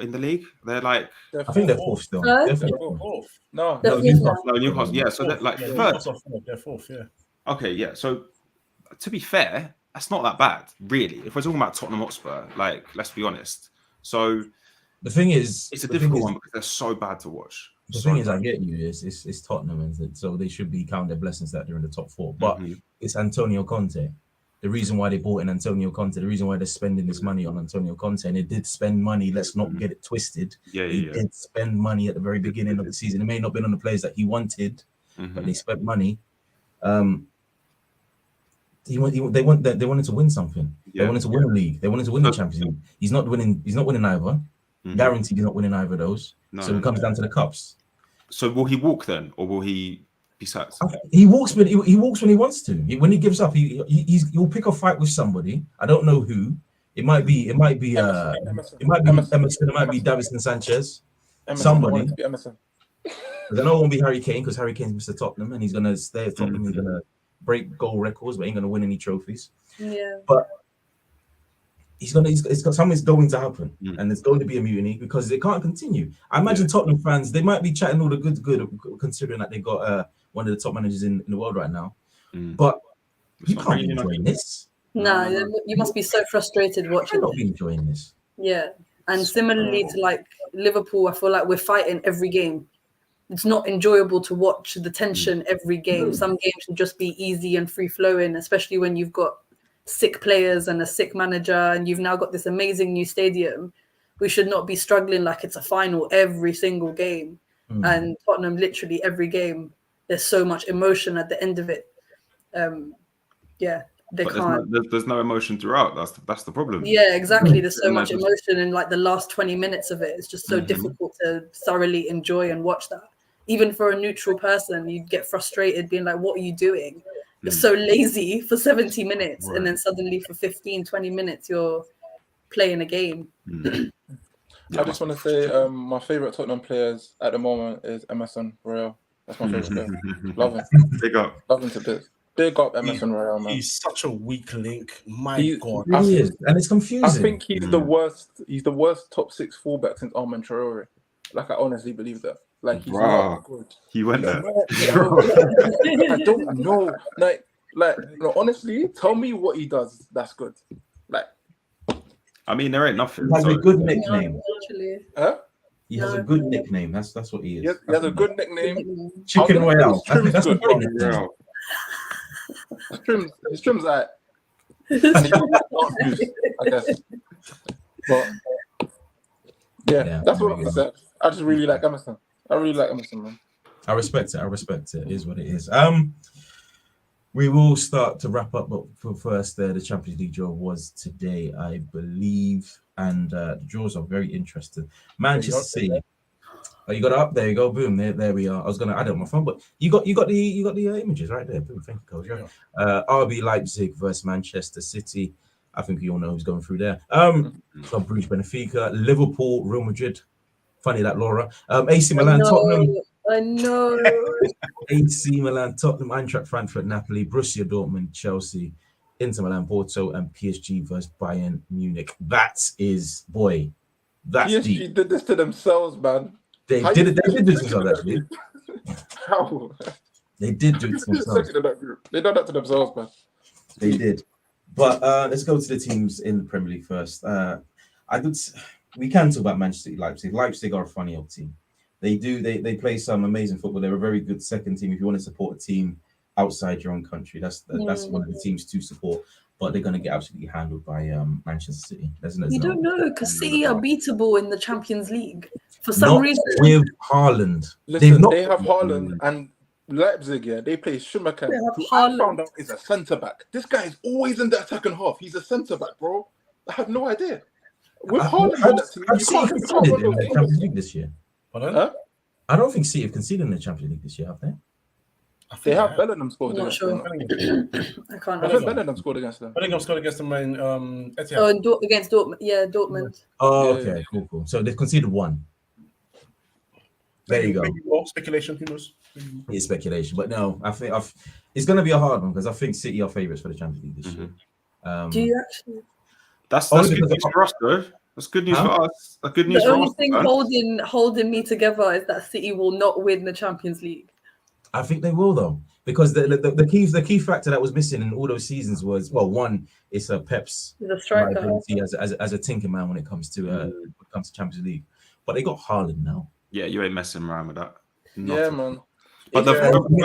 in the league? They're like, I think they're fourth still. Fourth. No, Newcastle. Yeah, so they're like third. They're fourth. Yeah. Okay, yeah. So to be fair, that's not that bad, really. If we're talking about Tottenham Hotspur, like, let's be honest. So. The thing is, it's a difficult one because they're so bad to watch. The thing is, I get you. It's Tottenham, and so they should be counting their blessings that they're in the top 4. But it's Antonio Conte. The reason why they bought in Antonio Conte, the reason why they're spending this money on Antonio Conte, and they did spend money. Let's not get it twisted. They did spend money at the very beginning of the season. It may not have been on the players that he wanted, but they spent money. They wanted to win something. They wanted to win a league. They wanted to win the Champions League. He's not winning either. Guaranteed he's not winning either of those. So it comes down to the cups. So will he walk then, or will he be sacked? He walks when he wants to. When he gives up, he'll pick a fight with somebody. I don't know who. It might be Emerson. It might be Davinson Sanchez. Somebody. Emerson. I know it won't be Harry Kane because Harry Kane's Mr. Tottenham and he's gonna stay at Tottenham. He's gonna break goal records, but ain't gonna win any trophies. Yeah. But something's going to happen, and there's going to be a mutiny because it can't continue. I imagine Tottenham fans, they might be chatting all the good, considering that they got one of the top managers in the world right now. But you can't be enjoying this. No, you must be so frustrated watching. Not be enjoying this. Yeah. And similarly to like Liverpool, I feel like we're fighting every game. It's not enjoyable to watch the tension every game. Some games can just be easy and free flowing, especially when you've got sick players and a sick manager and you've now got this amazing new stadium. We should not be struggling like it's a final every single game. And Tottenham, literally every game, there's so much emotion at the end of it. They can't. There's no emotion throughout. That's the problem. Yeah, exactly. There's so much emotion in like the last 20 minutes of it. It's just so difficult to thoroughly enjoy and watch that. Even for a neutral person, you'd get frustrated being like, what are you doing? You're so lazy for 70 minutes. And then suddenly for 15, 20 minutes, you're playing a game. I just want to say my favourite Tottenham players at the moment is Emerson Royal. That's my favourite player. Love him. Big up. Love him to bits. Big up Emerson Royal, man. He's such a weak link. My God. He is, and it's confusing. I think he's the worst. He's the worst top 6 fullback since Armand Traore. Like, I honestly believe that. Like, he's not good. He went there. I don't know. Like, honestly, tell me what he does. That's good. Like, I mean, there ain't nothing. He has a good nickname. Huh? He has a good nickname. That's what he is. He has a good nickname. Chicken Royale. That's good. His trim's like, I guess. But yeah, that's what I said. I just really like Emerson. I really like Emerson, man. I respect it. It is what it is. We will start to wrap up, but for first, the Champions League draw was today, I believe, and the draws are very interesting. Manchester City. Oh, you got it up. There you go. Boom. There we are. I was gonna add it on my phone, but you got the images right there. Boom. Thank you, Coach. Yeah. RB Leipzig versus Manchester City. I think you all know who's going through there. Club Brugge, Benfica, Liverpool, Real Madrid. Funny that, Laura. AC Milan, Tottenham. I know. AC Milan, Tottenham, Eintracht Frankfurt, Napoli, Borussia Dortmund, Chelsea, Inter Milan, Porto, and PSG versus Bayern Munich. That's PSG deep. did this to themselves, man. They did it to themselves, actually. How? They did do it to themselves. They done that to themselves, man. They did. But let's go to the teams in the Premier League first. We can talk about Manchester City, Leipzig. Leipzig are a funny old team. They play some amazing football. They're a very good second team. If you want to support a team outside your own country, that's one of the teams to support. But they're going to get absolutely handled by Manchester City. You don't know, because City are beatable in the Champions League for some reason. With Haaland. Listen, they have Haaland and Leipzig. Yeah, they play Schumacher, who I found out is a centre back. This guy is always in the attacking half. He's a centre back, bro. I had no idea. With Haaland on that team, you can't conceded in the Champions League this year. Huh? I don't think City have conceded in the Champions League this year, have they? They have Bellingham scored I'm not against sure. them. I can't I think remember. Bellingham scored against them. Bellingham scored against them in Etihad. Oh, and against Dortmund. Yeah, Dortmund. Oh, okay, cool. So they've conceded one. There you go. Maybe speculation, who knows? It's speculation, but no, I think it's going to be a hard one because I think City are favourites for the Champions League this year. Do you actually? That's good news for us, though. That's good news for us. That's good news the for only us. thing holding me together is that City will not win the Champions League. I think they will though, because the key factor that was missing in all those seasons was, well, one, it's Pep's ability as a tinker man when it comes to Champions League, but they got Haaland now. Yeah, you ain't messing around with that. Man. But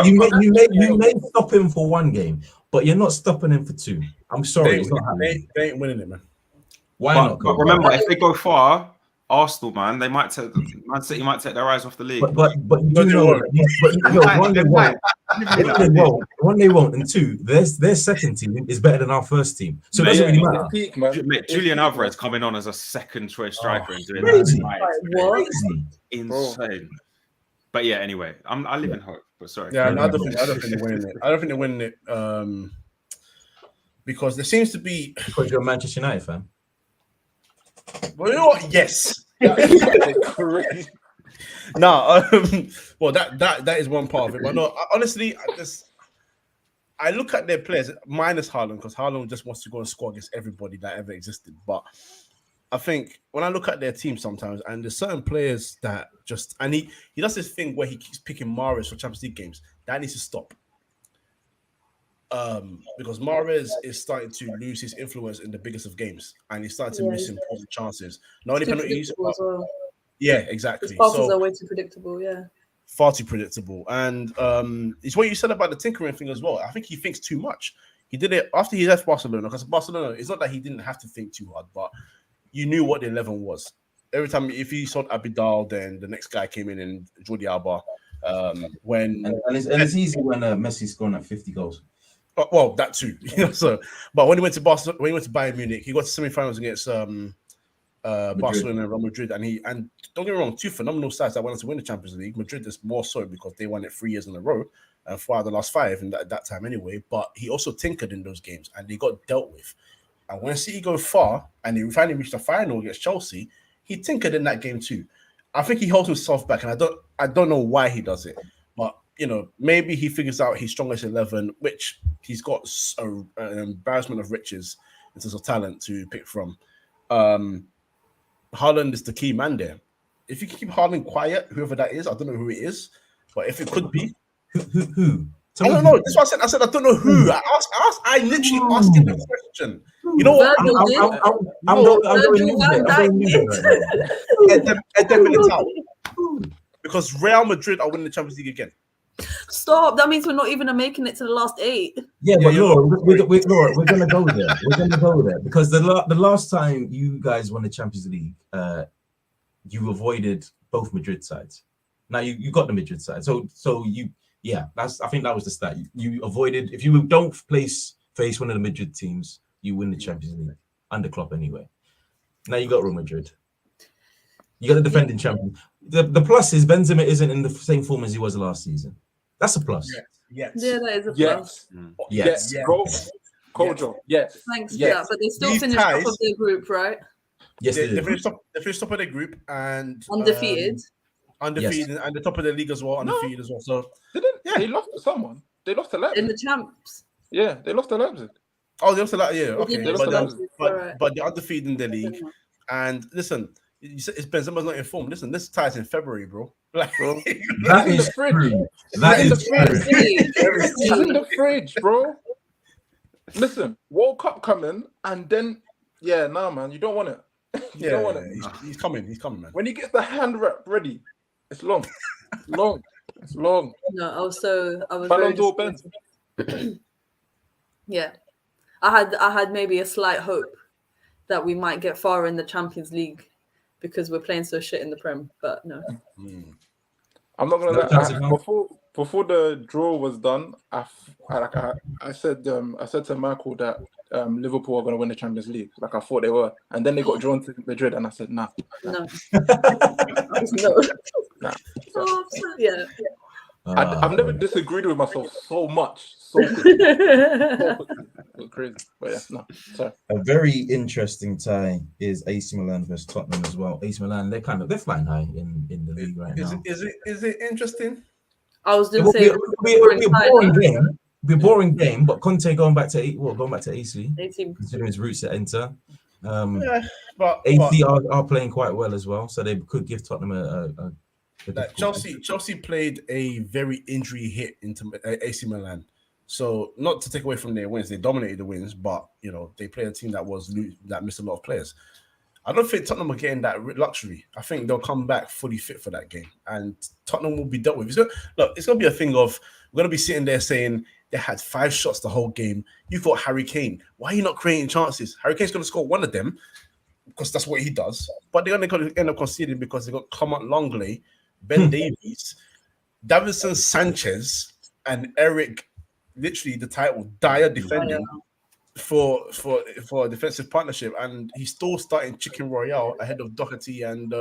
you may stop him for one game, but you're not stopping him for two. I'm sorry, it's not happening. They ain't winning it, man. Why not? But remember, if they go far, Arsenal, man, Man City might take their eyes off the league. But you do know, one they won't, and two, their second team is better than our first team, so it doesn't really matter. Mate, Julian Alvarez coming on as a second choice striker and doing crazy. that. Insane. But yeah, anyway, I live in hope. But sorry. Yeah, I don't think they're winning it. I don't think they're winning it because there seems to be. Because you're a Manchester United fan. Well, you know what? Yes. Crazy. No, well, that is one part of it. But no, honestly, I look at their players minus Haaland because Haaland just wants to go and score against everybody that ever existed. But I think when I look at their team sometimes, and there's certain players that just, and he does this thing where he keeps picking Mahrez for Champions League games. That needs to stop. because Mahrez is starting to lose his influence in the biggest of games, and he's starting to miss important chances. Not only penalties, but as well. Yeah, exactly. His passes are way too predictable. Yeah, far too predictable. And it's what you said about the tinkering thing as well. I think he thinks too much. He did it after he left Barcelona, because Barcelona, it's not that he didn't have to think too hard, but you knew what the 11 was. Every time, if he saw Abidal, then the next guy came in and Jordi Alba. It's easy when Messi's scoring at 50 goals. Well, that too. So, but when he went to Barcelona, when he went to Bayern Munich, he got to semi-finals against Barcelona and Real Madrid, and don't get me wrong, two phenomenal sides that went on to win the Champions League. Madrid is more so because they won it 3 years in a row, and 4 out of the last 5 in that time anyway. But he also tinkered in those games, and they got dealt with. And when City go far, and they finally reached the final against Chelsea, he tinkered in that game too. I think he holds himself back, and I don't know why he does it, but maybe he figures out his strongest 11, which he's got an embarrassment of riches in terms of talent to pick from. Haaland is the key man there. If you can keep Haaland quiet, whoever that is, I don't know who it is, but if it could be, who? I don't know. That's what I said. I said I don't know who. I literally asked him the question. You know what? Because Real Madrid are winning the Champions League again. Stop. That means we're not even making it to the last 8. Yeah, but Laura, we're gonna go there. We're gonna go there because the last time you guys won the Champions League, you avoided both Madrid sides. Now you got the Madrid side, so you. Yeah, I think that was the stat. You avoided, if you don't face one of the Madrid teams, you win the Champions League under Klopp anyway. Now you got Real Madrid. You got the defending champion. The plus is Benzema isn't in the same form as he was last season. That's a plus. Yes. Yeah, that is a plus. Yes. Kojo. Yes. Thanks for that. But they still finished top of their group, right? Yes, they finished top of their group and undefeated. Undefeated and the top of the league as well, undefeated as well. So they lost to someone. They lost to Leipzig. In the champs. Yeah, they lost to Leipzig. Oh, they lost to Leipzig, yeah. Okay. But they're undefeated in the league. And listen, it's Benzema's not informed. Listen, this ties in February, bro. Bro. That is true. That is It's in the fridge, bro. Listen, World Cup coming, and then man, you don't want it. You don't want it. He's coming, man. When he gets the hand wrap ready, it's long. It's long. No, I was Ballon d'Or Ben. Yeah. I had maybe a slight hope that we might get far in the Champions League because we're playing so shit in the Prem, but no. I'm not gonna lie. Before the draw was done, I said to Michael that Liverpool are going to win the Champions League. Like I thought they were, and then they got drawn to Madrid, and I said nah. No. Nah. Oh, yeah. I've never disagreed with myself so much. So crazy. But yeah, no. Sorry. A very interesting tie is AC Milan versus Tottenham as well. AC Milan, they're flying high in the league right now. Is it interesting? I was going to say it'll be a boring game. It'll be a boring game, but Conte going back to AC, considering his roots at Inter. But AC are playing quite well as well, so they could give Tottenham a Chelsea played a very injury hit into AC Milan. So not to take away from their wins, they dominated the wins, but they played a team that missed a lot of players. I don't think Tottenham are getting that luxury. I think they'll come back fully fit for that game, and Tottenham will be dealt with. It's going to be a thing of we're going to be sitting there saying they had 5 shots the whole game. You thought Harry Kane. Why are you not creating chances? Harry Kane's going to score one of them because that's what he does. But they're only going to end up conceding because they got Clement Longley, Ben Davies, Davinson Sanchez, and Eric. Literally the title Dier defending. For a defensive partnership, and he's still starting Chicken Royale ahead of Doherty and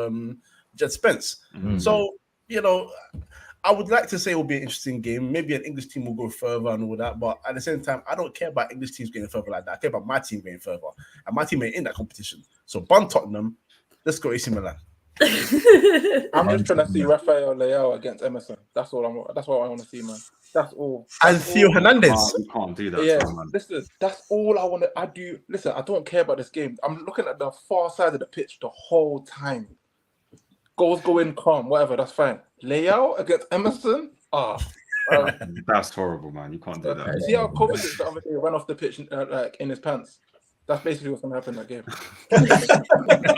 Jed Spence. So I would like to say it will be an interesting game. Maybe an English team will go further and all that, but at the same time, I don't care about English teams going further like that. I care about my team going further, and my team ain't in that competition. So bun Tottenham, let's go AC Milan. I'm just trying to see Rafael Leao against Emerson. That's what I want to see, man. That's all. And Theo Hernandez. You can't do that. Yeah, listen, that's all I want to. I do. Listen, I don't care about this game. I'm looking at the far side of the pitch the whole time. Goals go in, calm, whatever. That's fine. Leao against Emerson. That's horrible, man. You can't do that. See how Kovacic the other day ran off the pitch like in his pants? That's basically what's gonna happen in that game.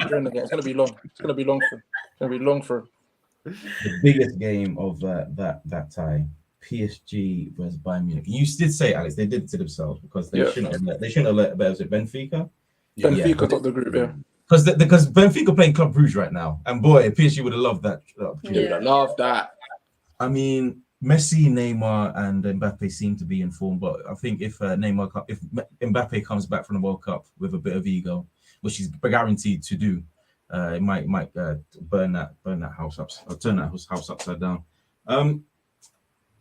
During the game, it's gonna be long. It's gonna be long for him. It's gonna be long for him. The biggest game of that tie, PSG versus Bayern Munich. You did say, Alex, they did it to themselves because they shouldn't have let was it Benfica? Benfica got the group, Because Benfica playing Club Brugge right now, and boy, PSG would have loved that. Love that. I mean, Messi, Neymar, and Mbappe seem to be in form, but I think if Mbappe comes back from the World Cup with a bit of ego, which he's guaranteed to do, it might burn that house up, or turn that house upside down. Bayern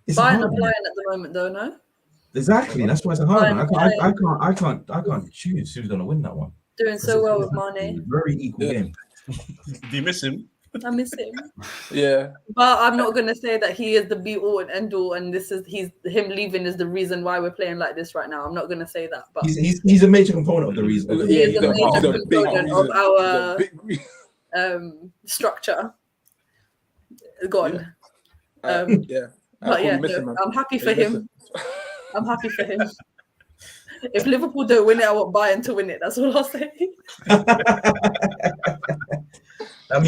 are flying at the moment, though, no? Exactly, that's why it's a hard one. I can't choose who's going to win that one. Doing so well with Mane. Very equal game. Do you miss him? I miss him. Yeah. But I'm not gonna say that he is the be all and end all, and him leaving is the reason why we're playing like this right now. I'm not gonna say that, but he's a major component of the reason. He is a major component of our structure. Gone. Yeah. But yeah, I'm happy for him. I'm happy for him. If Liverpool don't win it, I want Bayern to win it. That's all I'll say. That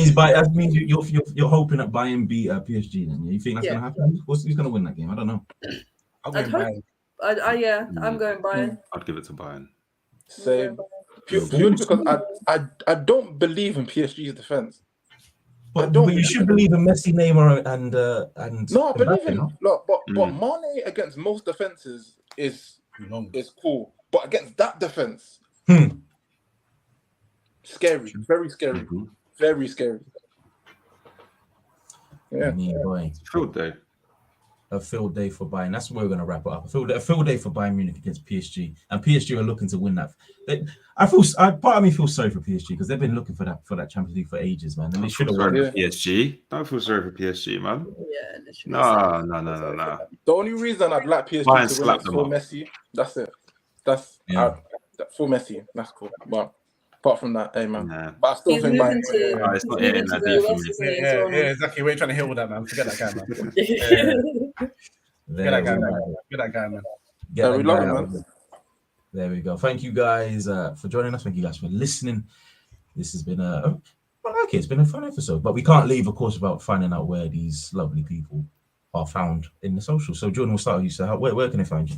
means you're hoping that Bayern beat PSG. Then you think that's gonna happen? Who's gonna win that game? I don't know. I'm going Bayern. I'm going Bayern. I'd give it to Bayern. Same. Purely because I don't believe in PSG's defense. But you should believe in Messi, Neymar, and no, I believe in. Look, but Mane against most defenses is cool, but against that defense, scary, very scary, very scary. Yeah, boy. Field day. A field day for Bayern. That's where we're going to wrap it up. A field day for Bayern Munich against PSG, and PSG are looking to win that. Part of me feels sorry for PSG because they've been looking for that Champions League for ages, man. And they should have won. PSG. Don't feel sorry for PSG, man. Yeah. No. The only reason I'd like PSG to win is for Messi. That's it. For Messi. That's cool. But apart from that, hey man. Nah. But I still think Bayern. It's not in that deep for me. Yeah, exactly. We ain't trying to heal with that, man. Forget that guy, man. Get that guy, man. We love him, man. There we go. Thank you guys for joining us. Thank you guys for listening. This has been it's been a fun episode, but we can't leave, of course, without finding out where these lovely people are found in the socials. So Jordan, we'll start with you. So where can they find you?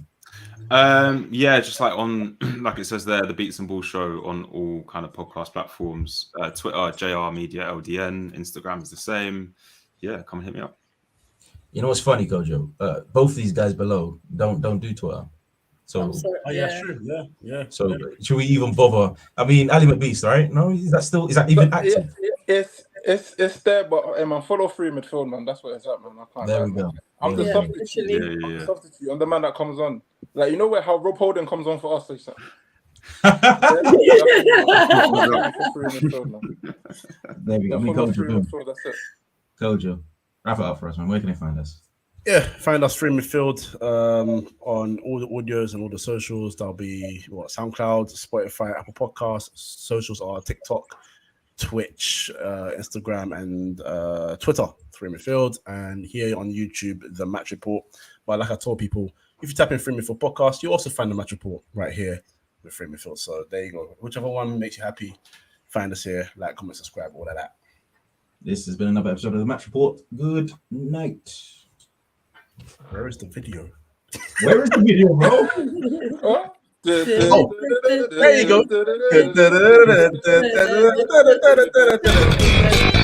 Just like on, like it says there, the Beats and Ball Show on all kind of podcast platforms. Twitter, JR Media LDN. Instagram is the same. Yeah, come and hit me up. You know what's funny, Kojo? Both these guys below don't do Twitter. So true. Yeah. So should we even bother? I mean, Ali McBeast, right? No, is that even active? It's there, but man, follow free midfield, man. That's what it's at, man. I can't. There we go. I'm the substitute. I'm the substitute. I'm the man that comes on. Like, you know where how Rob Holding comes on for us. So there we go. That's it. Kojo, wrap it up for us, man. Where can they find us? Yeah, find us Free Midfield on all the audios and all the socials. That'll be SoundCloud, Spotify, Apple Podcasts. Socials are TikTok, Twitch, Instagram, and Twitter. Free Midfield, and here on YouTube, the Match Report. But like I told people, if you type in Free Midfield Podcast, you also find the Match Report right here with Free Midfield. So there you go. Whichever one makes you happy, find us here. Like, comment, subscribe, all of that. This has been another episode of the Match Report. Good night. Where is the video? Where is the video, bro? There you go.